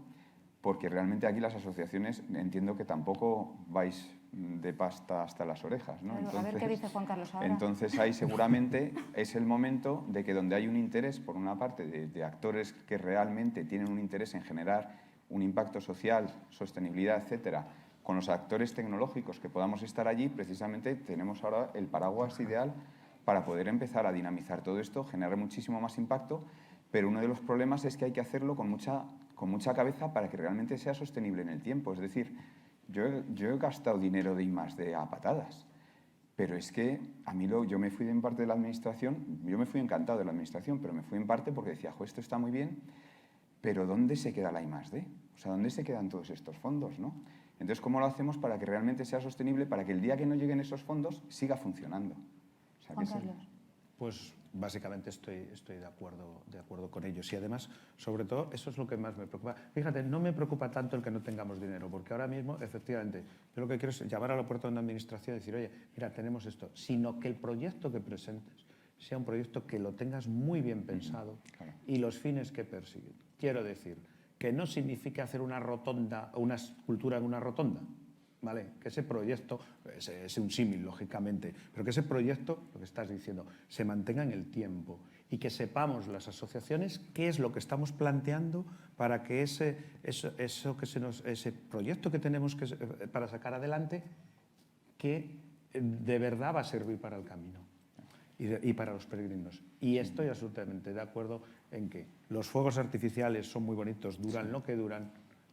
porque realmente aquí las asociaciones entiendo que tampoco vais de pasta hasta las orejas, ¿no?
Entonces, a ver qué dice Juan Carlos ahora.
Entonces ahí seguramente es el momento de que donde hay un interés, por una parte, de actores que realmente tienen un interés en generar un impacto social, sostenibilidad, etcétera, con los actores tecnológicos que podamos estar allí, precisamente tenemos ahora el paraguas ideal para poder empezar a dinamizar todo esto, generar muchísimo más impacto, pero uno de los problemas es que hay que hacerlo con mucha cabeza para que realmente sea sostenible en el tiempo. Es decir, yo he gastado dinero de I+D a patadas, pero es que a mí yo me fui en parte de la administración, yo me fui encantado de la administración, pero me fui en parte porque decía, esto está muy bien, pero ¿dónde se queda la I+D? O sea, ¿dónde se quedan todos estos fondos, no? Entonces, ¿cómo lo hacemos para que realmente sea sostenible, para que el día que no lleguen esos fondos siga funcionando? O sea,
Juan Carlos.
Pues básicamente estoy de acuerdo con ellos. Y además, sobre todo, eso es lo que más me preocupa. Fíjate, no me preocupa tanto el que no tengamos dinero, porque ahora mismo, efectivamente, yo lo que quiero es llamar a la puerta de una administración y decir, oye, mira, tenemos esto, sino que el proyecto que presentes sea un proyecto que lo tengas muy bien pensado y los fines que persigue. Quiero decir, que no significa hacer una rotonda o una escultura en una rotonda, ¿vale? Que ese proyecto, es un símil, lógicamente, pero que ese proyecto, lo que estás diciendo, se mantenga en el tiempo y que sepamos las asociaciones qué es lo que estamos planteando para que ese proyecto que tenemos para sacar adelante, que de verdad va a servir para el camino y para los peregrinos. Y estoy absolutamente de acuerdo en que los fuegos artificiales son muy bonitos, duran lo que duran,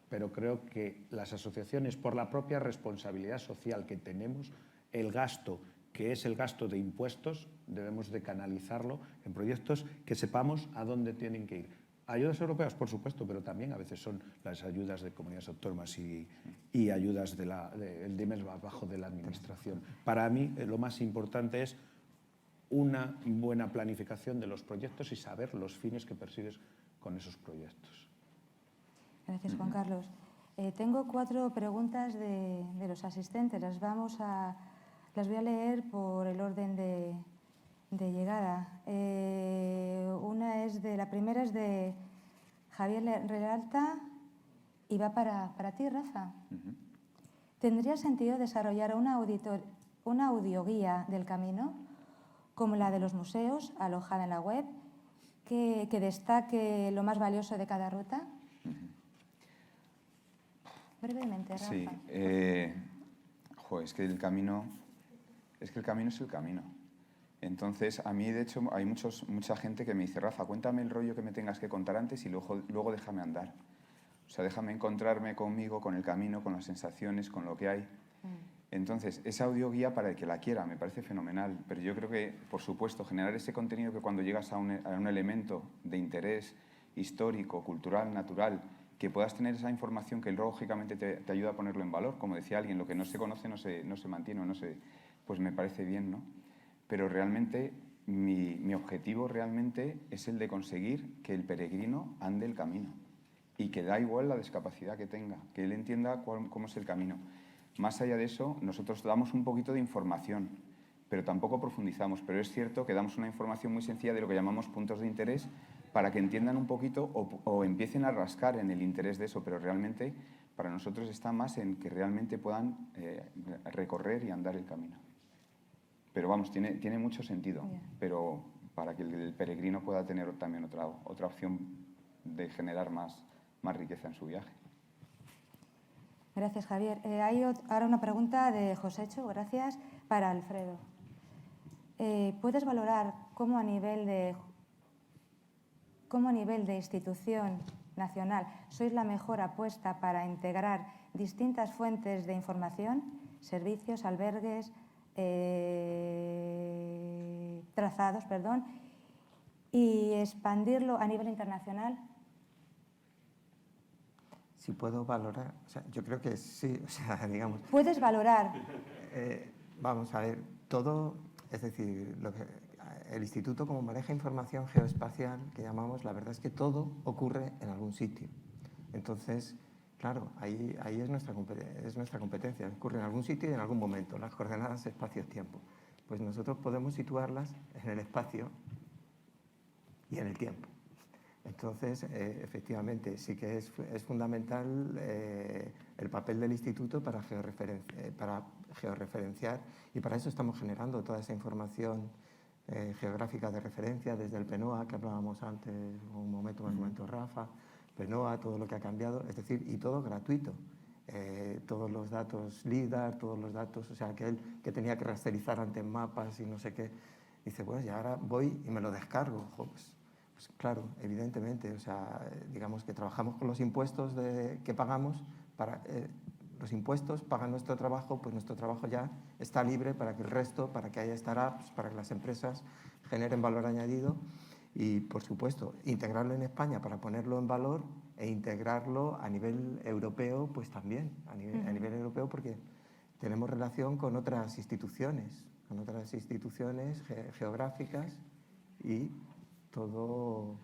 pero creo que las asociaciones, por la propia responsabilidad social que tenemos, el gasto, que es el gasto de impuestos, debemos de canalizarlo en proyectos que sepamos a dónde tienen que ir. Ayudas europeas, por supuesto, pero también a veces son las ayudas de comunidades autónomas y ayudas del nivel más bajo de la administración. Para mí, lo más importante es una buena planificación de los proyectos y saber los fines que persigues con esos proyectos.
Gracias, Juan Carlos. Tengo 4 preguntas de los asistentes. Las voy a leer por el orden de llegada. La primera es de Javier Relalta y va para ti, Rafa. ¿Tendría sentido desarrollar una audioguía del camino, como la de los museos, alojada en la web, que destaque lo más valioso de cada ruta? Brevemente, Rafa.
Sí, es que el camino es el camino. Entonces, a mí, de hecho, hay mucha gente que me dice, Rafa, cuéntame el rollo que me tengas que contar antes y luego déjame andar. O sea, déjame encontrarme conmigo, con el camino, con las sensaciones, con lo que hay. Entonces, esa audioguía, para el que la quiera, me parece fenomenal. Pero yo creo que, por supuesto, generar ese contenido que cuando llegas a un elemento de interés histórico, cultural, natural, que puedas tener esa información que lógicamente te ayuda a ponerlo en valor. Como decía alguien, lo que no se conoce no se mantiene o pues me parece bien, ¿no? Pero realmente mi objetivo realmente es el de conseguir que el peregrino ande el camino y que da igual la discapacidad que tenga, que él entienda cómo es el camino. Más allá de eso, nosotros damos un poquito de información, pero tampoco profundizamos. Pero es cierto que damos una información muy sencilla de lo que llamamos puntos de interés para que entiendan un poquito o empiecen a rascar en el interés de eso, pero realmente para nosotros está más en que realmente puedan recorrer y andar el camino. Pero vamos, tiene mucho sentido, pero para que el peregrino pueda tener también otra opción de generar más riqueza en su viaje.
Gracias, Javier. Hay ahora una pregunta de Josécho, gracias, para Alfredo. ¿Puedes valorar cómo a nivel de institución nacional sois la mejor apuesta para integrar distintas fuentes de información, servicios, albergues, trazados, y expandirlo a nivel internacional?
Si puedo valorar, o sea, yo creo que sí, o sea, digamos...
¿Puedes valorar?
Vamos a ver, todo, es decir, el instituto como maneja información geoespacial, que llamamos, la verdad es que todo ocurre en algún sitio. Entonces, claro, ahí es nuestra competencia, ocurre en algún sitio y en algún momento, las coordenadas espacio-tiempo. Pues nosotros podemos situarlas en el espacio y en el tiempo. Entonces, efectivamente, sí que es fundamental el papel del instituto para georreferenciar, y para eso estamos generando toda esa información geográfica de referencia desde el PNOA, que hablábamos antes, un momento Rafa, PNOA, todo lo que ha cambiado, es decir, y todo gratuito. Todos los datos LIDAR, todos los datos, o sea, aquel que tenía que rasterizar antes mapas y no sé qué, dice, pues ya ahora voy y me lo descargo. Pues claro, evidentemente, o sea, digamos que trabajamos con los impuestos que pagamos, los impuestos pagan nuestro trabajo, pues nuestro trabajo ya está libre para que el resto, para que haya startups, para que las empresas generen valor añadido y, por supuesto, integrarlo en España para ponerlo en valor e integrarlo a nivel europeo, pues también, a nivel europeo, porque tenemos relación con otras instituciones geográficas y todo...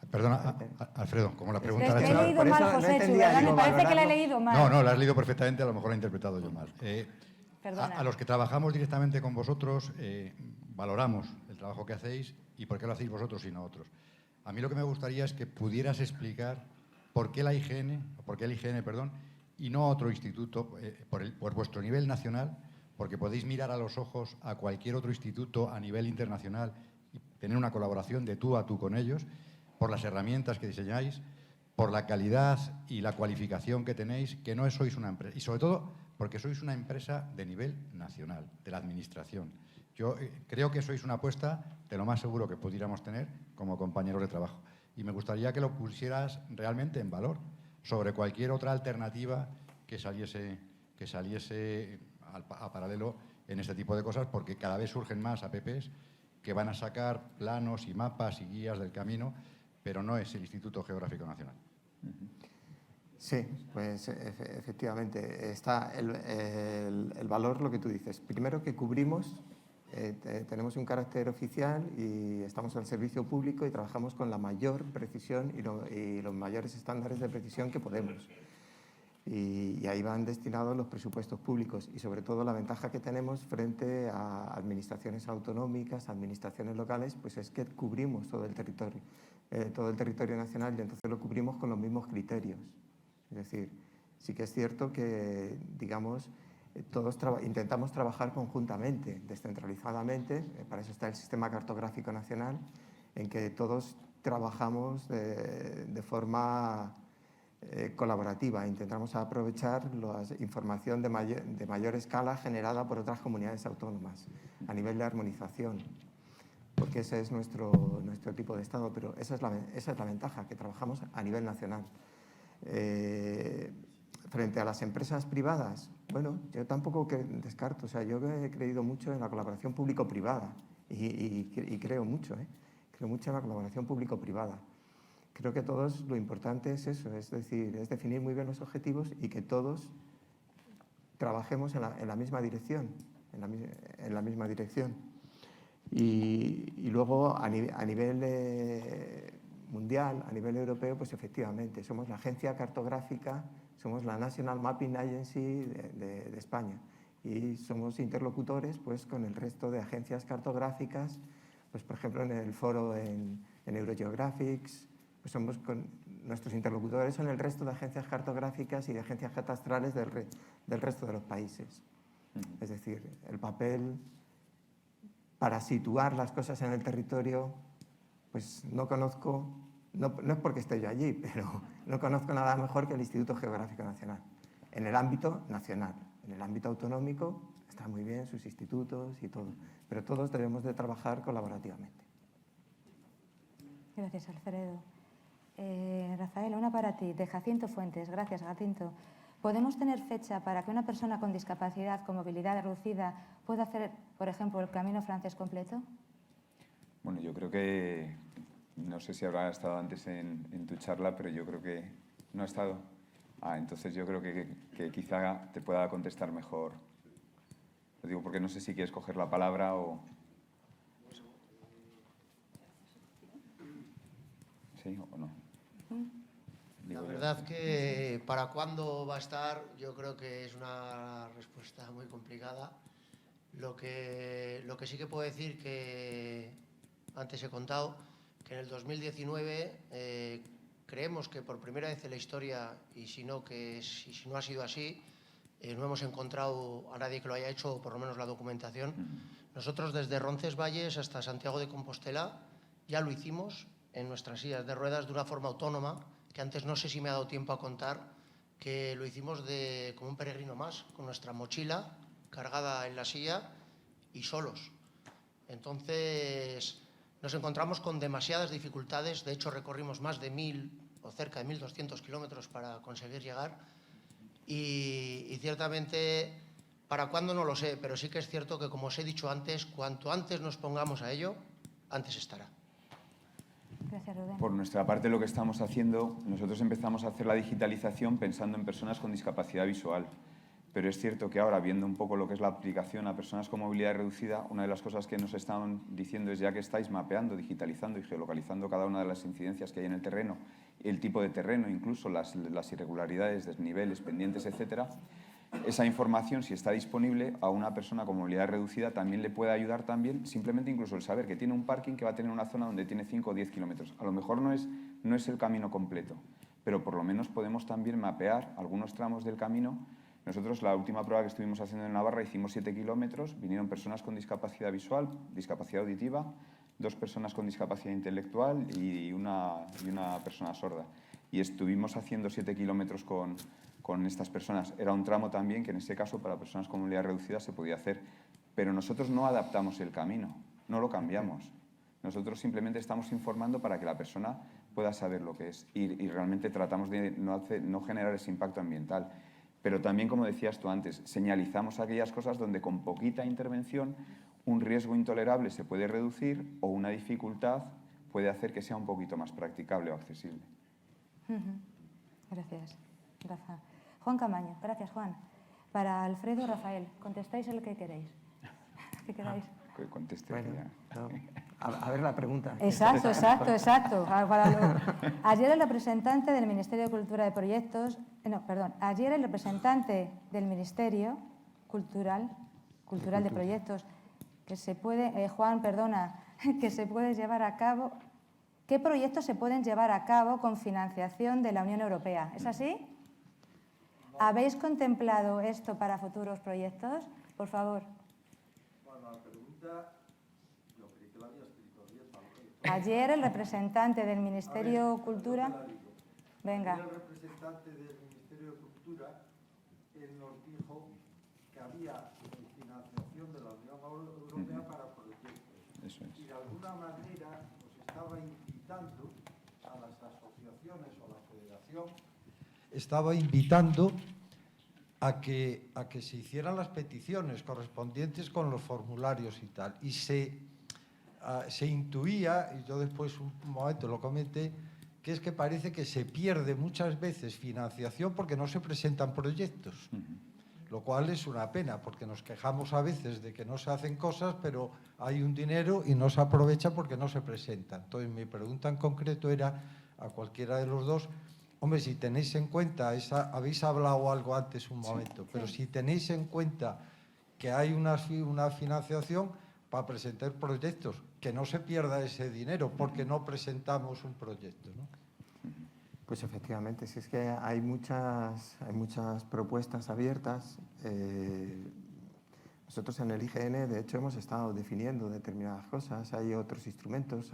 Perdona, Alfredo, como la pregunta...
Le he leído mal, José, ¿verdad? Me parece que la he leído mal.
No, la has leído perfectamente, a lo mejor la he interpretado yo mal.
Perdona.
A los que trabajamos directamente con vosotros, valoramos el trabajo que hacéis y por qué lo hacéis vosotros y no otros. A mí lo que me gustaría es que pudieras explicar por qué el IGN, y no otro instituto, por vuestro nivel nacional, porque podéis mirar a los ojos a cualquier otro instituto a nivel internacional y tener una colaboración de tú a tú con ellos, por las herramientas que diseñáis, por la calidad y la cualificación que tenéis, que no sois una empresa, y sobre todo porque sois una empresa de nivel nacional, de la administración. Yo creo que sois una apuesta de lo más seguro que pudiéramos tener como compañeros de trabajo. Y me gustaría que lo pusieras realmente en valor sobre cualquier otra alternativa que saliese a paralelo en este tipo de cosas, porque cada vez surgen más apps que van a sacar planos y mapas y guías del camino, pero no es el Instituto Geográfico Nacional.
Sí, pues efectivamente está el valor, lo que tú dices. Primero que cubrimos, tenemos un carácter oficial y estamos al servicio público y trabajamos con la mayor precisión y los mayores estándares de precisión que podemos. Y ahí van destinados los presupuestos públicos y sobre todo la ventaja que tenemos frente a administraciones autonómicas, administraciones locales, pues es que cubrimos todo el territorio nacional y entonces lo cubrimos con los mismos criterios. Es decir, Sí que es cierto que, digamos, todos intentamos trabajar conjuntamente, descentralizadamente, para eso está el Sistema Cartográfico Nacional, en que todos trabajamos de forma colaborativa. Intentamos aprovechar la información de mayor escala generada por otras comunidades autónomas a nivel de armonización, porque ese es nuestro tipo de Estado, pero esa es la ventaja, que trabajamos a nivel nacional. Frente a las empresas privadas, bueno, yo tampoco descarto, o sea, yo he creído mucho en la colaboración público-privada y creo mucho en la colaboración público-privada. Creo que todos lo importante es eso, es decir, es definir muy bien los objetivos y que todos trabajemos en la misma dirección, en la misma dirección. Y luego a nivel mundial, a nivel europeo, pues efectivamente, somos la agencia cartográfica, somos la National Mapping Agency de España y somos interlocutores pues, con el resto de agencias cartográficas, pues, por ejemplo, en el foro en Eurogeographics, pues nuestros interlocutores son el resto de agencias cartográficas y de agencias catastrales del resto de los países. Es decir, el papel para situar las cosas en el territorio, pues no conozco, no es porque esté yo allí, pero no conozco nada mejor que el Instituto Geográfico Nacional, en el ámbito nacional. En el ámbito autonómico está muy bien sus institutos y todo, pero todos debemos de trabajar colaborativamente.
Gracias, Alfredo. Rafael, una para ti, de Jacinto Fuentes. Gracias, Jacinto. ¿Podemos tener fecha para que una persona con discapacidad con movilidad reducida pueda hacer, por ejemplo, el Camino Francés completo?
Bueno, yo creo que, no sé si habrá estado antes en tu charla, pero yo creo que no ha estado. Entonces yo creo que quizá te pueda contestar mejor. Lo digo porque no sé si quieres coger la palabra o... ¿Sí o no?
La verdad que para cuándo va a estar, yo creo que es una respuesta muy complicada. Lo que sí que puedo decir, que antes he contado, que en el 2019 creemos que por primera vez en la historia, y si no ha sido así, no hemos encontrado a nadie que lo haya hecho, o por lo menos la documentación. Nosotros desde Roncesvalles hasta Santiago de Compostela ya lo hicimos en nuestras sillas de ruedas de una forma autónoma, que antes no sé si me ha dado tiempo a contar, que lo hicimos como un peregrino más, con nuestra mochila cargada en la silla y solos. Entonces nos encontramos con demasiadas dificultades, de hecho recorrimos más de 1.000 o cerca de 1.200 kilómetros para conseguir llegar y ciertamente para cuándo no lo sé, pero sí que es cierto que, como os he dicho antes, cuanto antes nos pongamos a ello, antes estará.
Gracias, Rubén.
Por nuestra parte, lo que estamos haciendo, nosotros empezamos a hacer la digitalización pensando en personas con discapacidad visual. Pero es cierto que ahora, viendo un poco lo que es la aplicación a personas con movilidad reducida, una de las cosas que nos están diciendo es, ya que estáis mapeando, digitalizando y geolocalizando cada una de las incidencias que hay en el terreno, el tipo de terreno, incluso las irregularidades, desniveles, pendientes, etcétera, esa información, si está disponible, a una persona con movilidad reducida también le puede ayudar también, simplemente incluso el saber que tiene un parking que va a tener una zona donde tiene 5 o 10 kilómetros. A lo mejor no es el camino completo, pero por lo menos podemos también mapear algunos tramos del camino. Nosotros, la última prueba que estuvimos haciendo en Navarra, hicimos 7 kilómetros, vinieron personas con discapacidad visual, discapacidad auditiva, 2 personas con discapacidad intelectual y una persona sorda. Y estuvimos haciendo 7 kilómetros con estas personas. Era un tramo también que en ese caso para personas con movilidad reducida se podía hacer, pero nosotros no adaptamos el camino, no lo cambiamos. Nosotros simplemente estamos informando para que la persona pueda saber lo que es y realmente tratamos de no generar ese impacto ambiental. Pero también, como decías tú antes, señalizamos aquellas cosas donde con poquita intervención un riesgo intolerable se puede reducir o una dificultad puede hacer que sea un poquito más practicable o accesible.
Gracias, Rafa. Juan Camaño. Gracias, Juan. Para Alfredo, Rafael, contestáis el que queréis. ¿Qué queráis?
Que conteste.
Bueno, a ver la pregunta.
Exacto. Ayer el representante del Ministerio de Cultura de Proyectos... Ayer el representante del Ministerio Cultural de Proyectos que se puede... que se puede llevar a cabo... ¿Qué proyectos se pueden llevar a cabo con financiación de la Unión Europea? ¿Es así? ¿Habéis contemplado esto para futuros proyectos? Por favor.
Bueno, la pregunta, yo creí que la había escrito bien.
Ayer el representante del Ministerio de Cultura... Venga.
El representante del Ministerio de Cultura nos dijo que había financiación de la Unión Europea para proyectos.
Eso es.
Y de alguna manera nos estaba invitando a las asociaciones o a la federación, estaba invitando a que se hicieran las peticiones correspondientes con los formularios y tal. Y se intuía, y yo después un momento lo comenté, que es que parece que se pierde muchas veces financiación porque no se presentan proyectos, lo cual es una pena, porque nos quejamos a veces de que no se hacen cosas, pero hay un dinero y no se aprovecha porque no se presenta. Entonces, mi pregunta en concreto era a cualquiera de los dos, hombre, si tenéis en cuenta, habéis hablado algo antes un momento, pero si tenéis en cuenta que hay una financiación para presentar proyectos, que no se pierda ese dinero porque no presentamos un proyecto, ¿no?
Pues efectivamente, si es que hay muchas propuestas abiertas. Nosotros en el IGN, de hecho, hemos estado definiendo determinadas cosas. Hay otros instrumentos,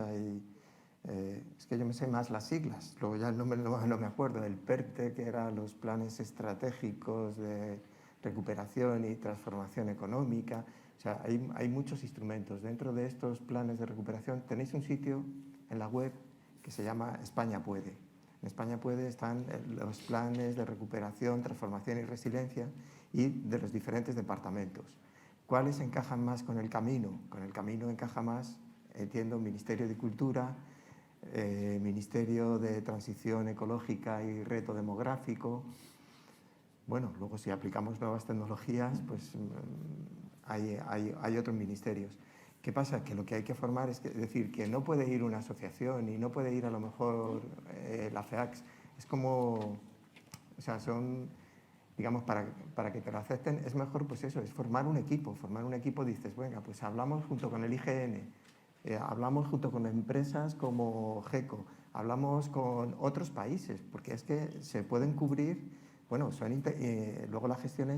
es que yo me sé más las siglas, luego ya el nombre no me acuerdo, el PERTE, que eran los planes estratégicos de recuperación y transformación económica. O sea, hay muchos instrumentos. Dentro de estos planes de recuperación tenéis un sitio en la web que se llama España Puede. En España Puede están los planes de recuperación, transformación y resiliencia y de los diferentes departamentos. ¿Cuáles encajan más con el camino? Con el camino encaja más, entiendo, Ministerio de Cultura, Ministerio de Transición Ecológica y Reto Demográfico. Bueno, luego si aplicamos nuevas tecnologías, pues hay otros ministerios. ¿Qué pasa? Que lo que hay que formar es decir, que no puede ir una asociación y no puede ir a lo mejor la FEACS. Es como, o sea, son, digamos, para que te lo acepten, es mejor, pues eso, es formar un equipo. Formar un equipo, dices, venga, pues hablamos junto con el IGN, hablamos junto con empresas como GECO, hablamos con otros países, porque es que se pueden cubrir, bueno, luego la gestión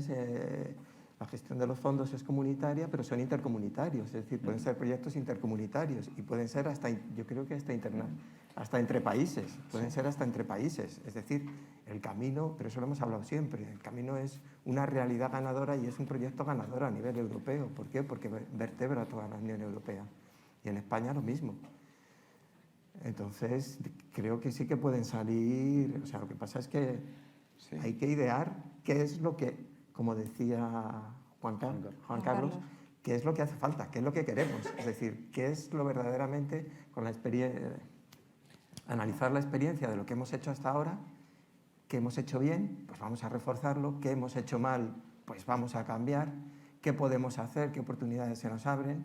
de los fondos es comunitaria, pero son intercomunitarios, es decir, pueden ser proyectos intercomunitarios y pueden ser hasta, yo creo que hasta entre países, pueden ser hasta entre países. Es decir, el camino, pero eso lo hemos hablado siempre, el camino es una realidad ganadora y es un proyecto ganador a nivel europeo. ¿Por qué? Porque vertebra toda la Unión Europea. Y en España lo mismo. Entonces, creo que sí que pueden salir, o sea, lo que pasa es que hay que idear qué es lo que, como decía Juan Carlos, qué es lo que hace falta, qué es lo que queremos. Es decir, qué es lo verdaderamente, con la analizar la experiencia de lo que hemos hecho hasta ahora, qué hemos hecho bien, pues vamos a reforzarlo, qué hemos hecho mal, pues vamos a cambiar, qué podemos hacer, qué oportunidades se nos abren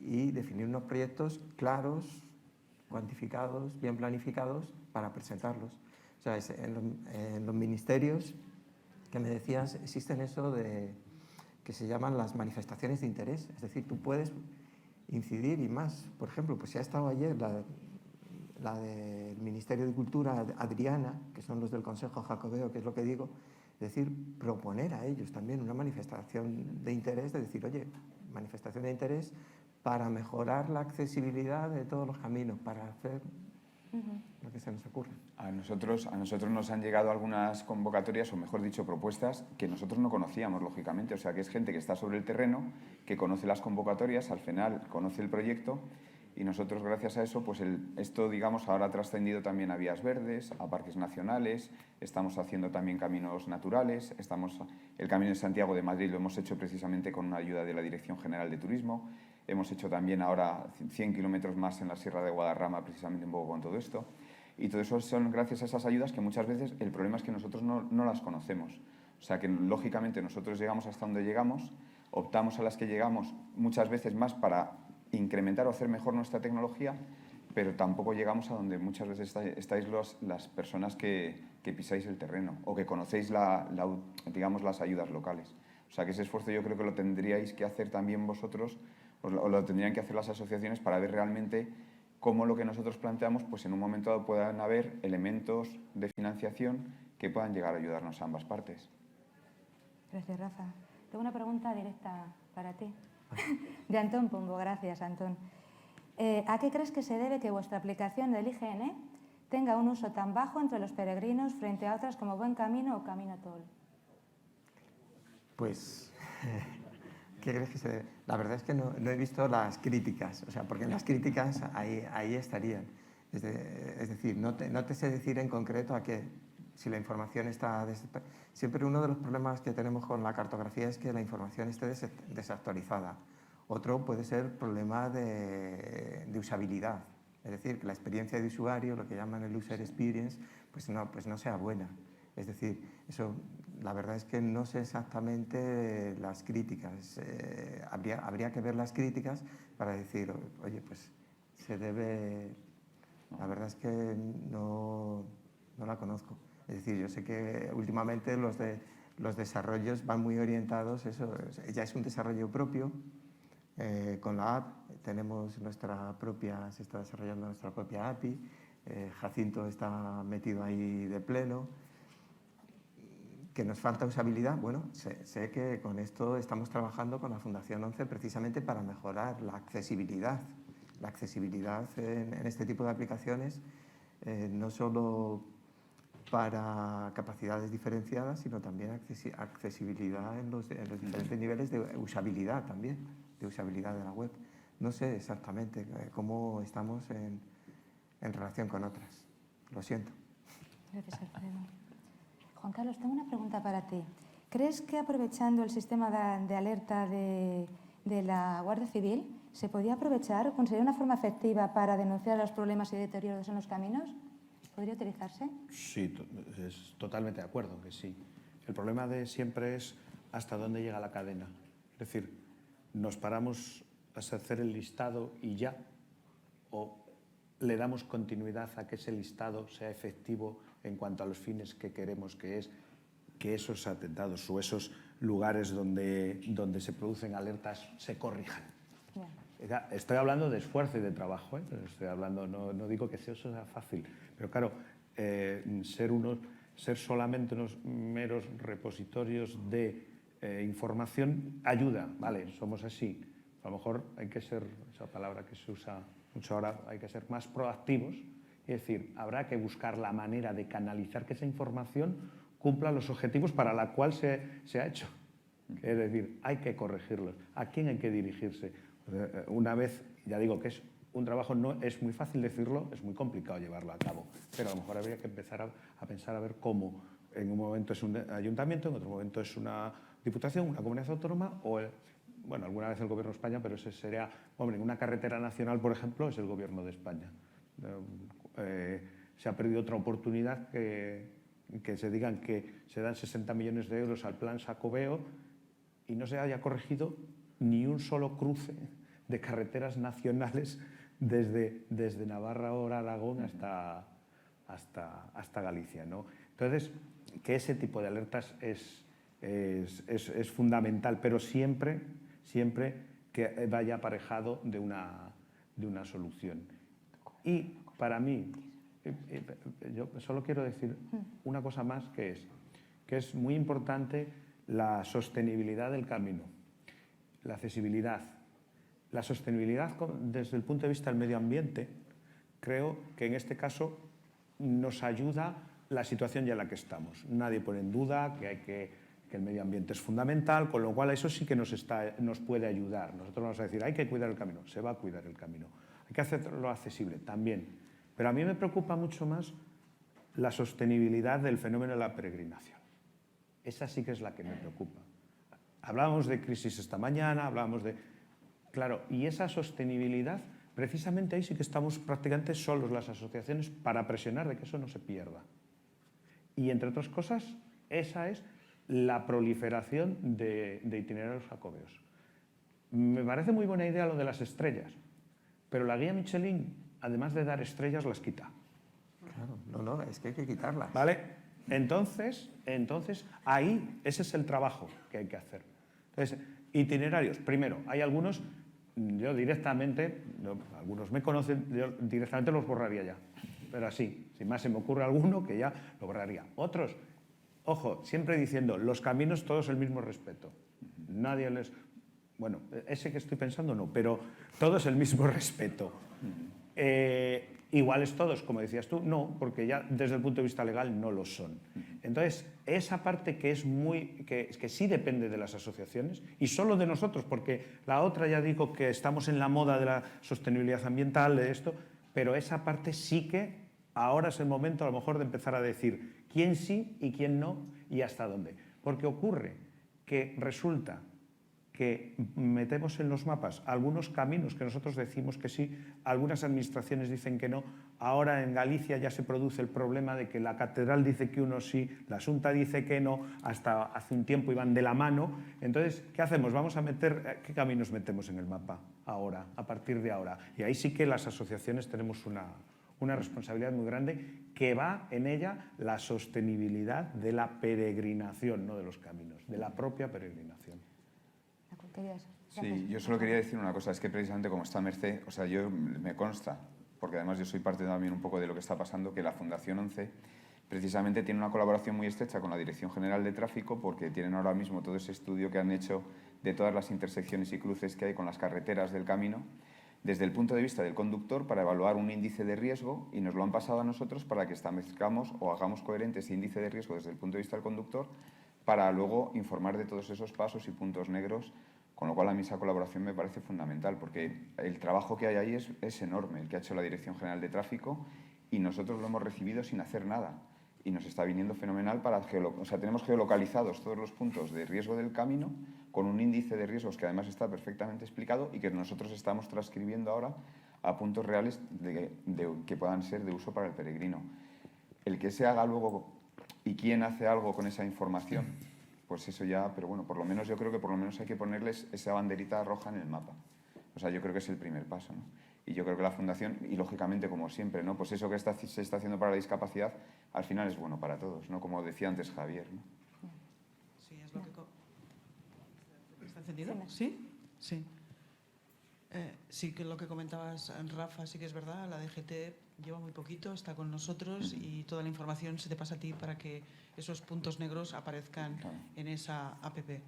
y definir unos proyectos claros, cuantificados, bien planificados para presentarlos. O sea, en los ministerios que me decías, existen eso que se llaman las manifestaciones de interés. Es decir, tú puedes incidir y más. Por ejemplo, pues si ha estado ayer la del Ministerio de Cultura, Adriana, que son los del Consejo Jacobeo, que es lo que digo, es decir, proponer a ellos también una manifestación de interés, de decir, oye, manifestación de interés para mejorar la accesibilidad de todos los caminos, para hacer lo que se nos ocurre.
A nosotros nos han llegado algunas convocatorias, o mejor dicho, propuestas que nosotros no conocíamos, lógicamente. O sea, que es gente que está sobre el terreno, que conoce las convocatorias, al final conoce el proyecto, y nosotros, gracias a eso, pues esto, digamos, ahora ha trascendido también a vías verdes, a parques nacionales, estamos haciendo también caminos naturales, el Camino de Santiago de Madrid lo hemos hecho precisamente con una ayuda de la Dirección General de Turismo. Hemos hecho también ahora 100 kilómetros más en la Sierra de Guadarrama, precisamente un poco con todo esto. Y todo eso son gracias a esas ayudas que muchas veces el problema es que nosotros no las conocemos. O sea que, lógicamente, nosotros llegamos hasta donde llegamos, optamos a las que llegamos muchas veces más para incrementar o hacer mejor nuestra tecnología, pero tampoco llegamos a donde muchas veces estáis las personas que pisáis el terreno o que conocéis digamos, las ayudas locales. O sea que ese esfuerzo yo creo que lo tendríais que hacer también vosotros, o lo tendrían que hacer las asociaciones para ver realmente cómo lo que nosotros planteamos, pues en un momento dado puedan haber elementos de financiación que puedan llegar a ayudarnos a ambas partes.
Gracias, Rafa. Tengo una pregunta directa para ti. De Antón Pombo. Gracias, Antón. ¿A qué crees que se debe que vuestra aplicación del IGN tenga un uso tan bajo entre los peregrinos frente a otras como Buen Camino o Camino Tol?
Pues, ¿qué crees que se debe? La verdad es que no he visto las críticas, o sea, porque en las críticas ahí estarían. Es decir, no te sé decir en concreto a qué, si la información está... Siempre uno de los problemas que tenemos con la cartografía es que la información esté desactualizada. Otro puede ser problema de usabilidad, es decir, que la experiencia de usuario, lo que llaman el user experience, pues no sea buena. Es decir, eso, la verdad es que no sé exactamente las críticas. Habría que ver las críticas para decir, oye, pues se debe... La verdad es que no la conozco. Es decir, yo sé que últimamente los desarrollos van muy orientados, eso ya es un desarrollo propio. Con la app tenemos se está desarrollando nuestra propia API. Jacinto está metido ahí de pleno. ¿Que nos falta usabilidad? Bueno, sé que con esto estamos trabajando con la Fundación 11 precisamente para mejorar la accesibilidad. La accesibilidad en este tipo de aplicaciones, no solo para capacidades diferenciadas, sino también accesibilidad en los diferentes niveles de usabilidad también, de usabilidad de la web. No sé exactamente cómo estamos en relación con otras. Lo siento.
Gracias, Alfredo. Juan Carlos, tengo una pregunta para ti. ¿Crees que aprovechando el sistema de alerta de la Guardia Civil se podía aprovechar o conseguir una forma efectiva para denunciar los problemas y deterioros en los caminos? ¿Podría utilizarse?
Sí, es totalmente de acuerdo que sí. El problema de siempre es hasta dónde llega la cadena. Es decir, nos paramos a hacer el listado y ya, o le damos continuidad a que ese listado sea efectivo en cuanto a los fines que queremos, que es que esos atentados o esos lugares donde se producen alertas se corrijan. Yeah. Estoy hablando de esfuerzo y de trabajo, estoy hablando, no digo que eso sea fácil, pero claro, ser solamente unos meros repositorios de información ayuda, vale, somos así. A lo mejor hay que ser, esa palabra que se usa mucho ahora, hay que ser más proactivos, es decir, habrá que buscar la manera de canalizar que esa información cumpla los objetivos para la cual se ha hecho. Es decir, hay que corregirlos. ¿A quién hay que dirigirse? Una vez, ya digo que es un trabajo, no es muy fácil decirlo, es muy complicado llevarlo a cabo, pero a lo mejor habría que empezar a pensar a ver cómo en un momento es un ayuntamiento, en otro momento es una diputación, una comunidad autónoma o, bueno, alguna vez el Gobierno de España, pero ese sería, hombre, en una carretera nacional, por ejemplo, es el Gobierno de España. Se ha perdido otra oportunidad que se digan que se dan 60 millones de euros al plan Xacobeo y no se haya corregido ni un solo cruce de carreteras nacionales desde Navarra o Aragón hasta Galicia, ¿no? Entonces, que ese tipo de alertas es fundamental, pero siempre que vaya aparejado de una solución. Y para mí, yo solo quiero decir una cosa más, que es muy importante la sostenibilidad del camino, la accesibilidad. La sostenibilidad desde el punto de vista del medio ambiente, creo que en este caso nos ayuda la situación ya en la que estamos. Nadie pone en duda que el medio ambiente es fundamental, con lo cual eso sí que nos puede ayudar. Nosotros vamos a decir, hay que cuidar el camino, se va a cuidar el camino. Hay que hacerlo accesible también. Pero a mí me preocupa mucho más la sostenibilidad del fenómeno de la peregrinación. Esa sí que es la que me preocupa. Hablábamos de crisis esta mañana, hablábamos de... Claro, y esa sostenibilidad, precisamente ahí sí que estamos prácticamente solos las asociaciones para presionar de que eso no se pierda. Y entre otras cosas, esa es la proliferación de itinerarios jacobeos. Me parece muy buena idea lo de las estrellas, pero la guía Michelin, además de dar estrellas, las quita.
Claro, no, es que hay que quitarlas.
¿Vale? Entonces, ahí, ese es el trabajo que hay que hacer. Entonces, itinerarios. Primero, hay algunos, yo directamente, algunos me conocen, yo directamente los borraría ya. Pero así, sin más se me ocurre alguno que ya lo borraría. Otros, Ojo, siempre diciendo, los caminos todos el mismo respeto. Nadie les... Bueno, ese que estoy pensando no, pero todos el mismo respeto. Iguales todos, como decías tú, no, porque ya desde el punto de vista legal no lo son. Entonces, esa parte que es que sí depende de las asociaciones y solo de nosotros, porque la otra ya digo que estamos en la moda de la sostenibilidad ambiental, de esto, pero esa parte sí que ahora es el momento a lo mejor de empezar a decir quién sí y quién no y hasta dónde. Porque ocurre que resulta que metemos en los mapas algunos caminos que nosotros decimos que sí, algunas administraciones dicen que no. Ahora en Galicia ya se produce el problema de que la catedral dice que uno sí, la Xunta dice que no, hasta hace un tiempo iban de la mano. Entonces, ¿qué hacemos? Vamos a meter, ¿qué caminos metemos en el mapa ahora, a partir de ahora? Y ahí sí que las asociaciones tenemos una responsabilidad muy grande, que va en ella la sostenibilidad de la peregrinación, no de los caminos, de la propia peregrinación.
Sí, yo solo quería decir una cosa, es que precisamente como está Mercé, o sea, me consta, porque además yo soy parte también un poco de lo que está pasando, que la Fundación 11 precisamente tiene una colaboración muy estrecha con la Dirección General de Tráfico, porque tienen ahora mismo todo ese estudio que han hecho de todas las intersecciones y cruces que hay con las carreteras del camino, desde el punto de vista del conductor, para evaluar un índice de riesgo, y nos lo han pasado a nosotros para que establezcamos o hagamos coherente ese índice de riesgo desde el punto de vista del conductor, para luego informar de todos esos pasos y puntos negros. Con lo cual a mí esa colaboración me parece fundamental, porque el trabajo que hay ahí es enorme, el que ha hecho la Dirección General de Tráfico, y nosotros lo hemos recibido sin hacer nada. Y nos está viniendo fenomenal o sea, tenemos geolocalizados todos los puntos de riesgo del camino, con un índice de riesgos que además está perfectamente explicado y que nosotros estamos transcribiendo ahora a puntos reales que puedan ser de uso para el peregrino. El que se haga luego y quién hace algo con esa información, pues eso ya, pero bueno, por lo menos yo creo que por lo menos hay que ponerles esa banderita roja en el mapa. O sea, yo creo que es el primer paso, ¿no? Y yo creo que la Fundación, y lógicamente como siempre, ¿no? Pues eso que se está haciendo para la discapacidad, al final es bueno para todos, ¿no? Como decía antes Javier, ¿no?
Sí, es lo que... ¿Está encendido? ¿Sí? Sí. Sí, que lo que comentabas, Rafa, sí que es verdad, la DGT lleva muy poquito, está con nosotros y toda la información se te pasa a ti para que esos puntos negros aparezcan en esa APP.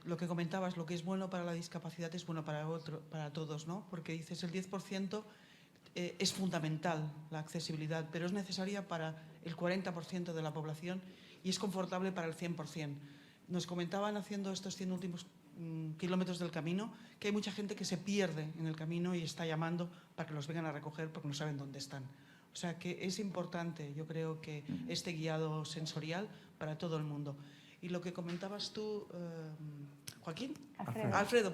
Lo que comentabas, lo que es bueno para la discapacidad es bueno para todos, ¿no? Porque dices el 10% es fundamental la accesibilidad, pero es necesaria para el 40% de la población y es confortable para el 100%. Nos comentaban haciendo estos 100 últimos kilómetros del camino que hay mucha gente que se pierde en el camino y está llamando para que los vengan a recoger porque no saben dónde están. O sea que es importante, yo creo que este guiado sensorial para todo el mundo. Y lo que comentabas tú, Joaquín, Alfredo,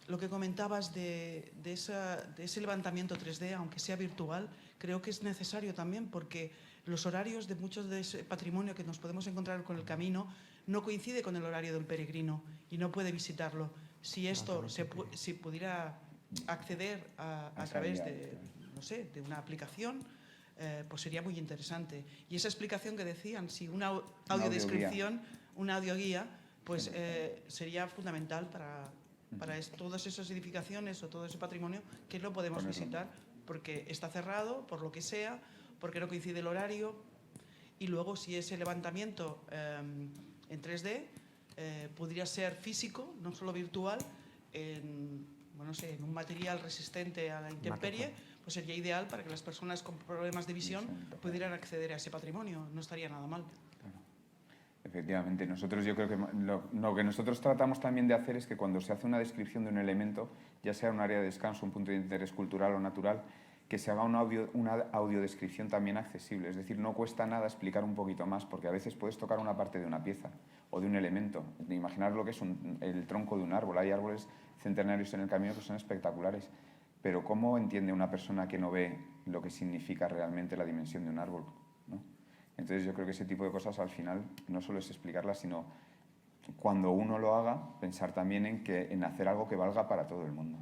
lo que comentabas de ese levantamiento 3D, aunque sea virtual, creo que es necesario también porque los horarios de muchos de ese patrimonio que nos podemos encontrar con el camino no coincide con el horario del peregrino y no puede visitarlo. Si esto si pudiera acceder a través de, no sé, de una aplicación, pues sería muy interesante. Y esa explicación que decían, si una audiodescripción, una audioguía, pues sería fundamental para todas esas edificaciones o todo ese patrimonio que no podemos visitar porque está cerrado, por lo que sea, porque no coincide el horario. Y luego, si ese levantamiento en 3D podría ser físico, no solo virtual, en un material resistente a la intemperie, pues sería ideal para que las personas con problemas de visión pudieran acceder a ese patrimonio. No estaría nada mal.
Efectivamente, yo creo que lo que nosotros tratamos también de hacer es que cuando se hace una descripción de un elemento, ya sea un área de descanso, un punto de interés cultural o natural, que se haga una audiodescripción también accesible. Es decir, no cuesta nada explicar un poquito más, porque a veces puedes tocar una parte de una pieza o de un elemento. Imaginar lo que es el tronco de un árbol. Hay árboles centenarios en el camino que son espectaculares. Pero ¿cómo entiende una persona que no ve lo que significa realmente la dimensión de un árbol, ¿no? Entonces yo creo que ese tipo de cosas al final no solo es explicarlas, sino cuando uno lo haga, pensar también en hacer algo que valga para todo el mundo.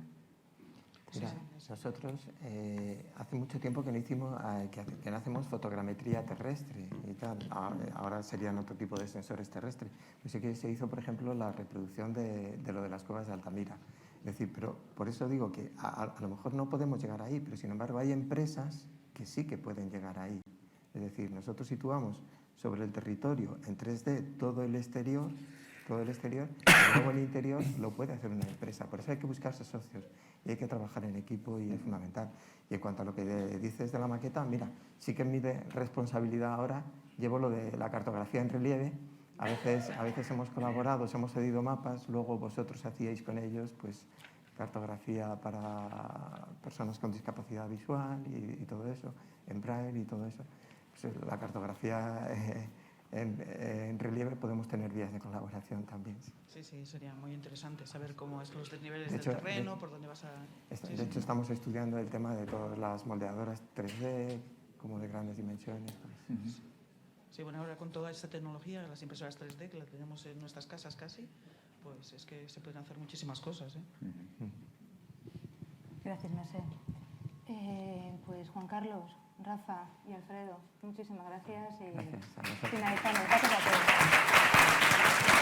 Mira, nosotros hace mucho tiempo que no hacemos fotogrametría terrestre y tal. Ahora serían otro tipo de sensores terrestres. Pero sí que se hizo, por ejemplo, la reproducción de lo de las cuevas de Altamira. Es decir, pero por eso digo que a lo mejor no podemos llegar ahí, pero sin embargo hay empresas que sí que pueden llegar ahí. Es decir, nosotros situamos sobre el territorio en 3D todo el exterior, y luego el interior lo puede hacer una empresa. Por eso hay que buscarse socios y hay que trabajar en equipo y es fundamental. Y en cuanto a lo que dices de la maqueta, mira, sí que en mi responsabilidad ahora llevo lo de la cartografía en relieve. A veces hemos colaborado, os hemos cedido mapas, luego vosotros hacíais con ellos pues cartografía para personas con discapacidad visual y todo eso, en braille y todo eso. Pues la cartografía en relieve podemos tener vías de colaboración también.
Sí, sería muy interesante saber cómo es los desniveles del terreno, por dónde vas a...
De hecho, estamos estudiando el tema de todas las moldeadoras 3D, como de grandes dimensiones. Pues.
Sí, bueno, ahora con toda esta tecnología, las impresoras 3D, que las tenemos en nuestras casas casi, pues es que se pueden hacer muchísimas cosas.
Gracias, Mercè. Pues Juan Carlos, Rafa y Alfredo, muchísimas gracias y finalizamos. Gracias a todos.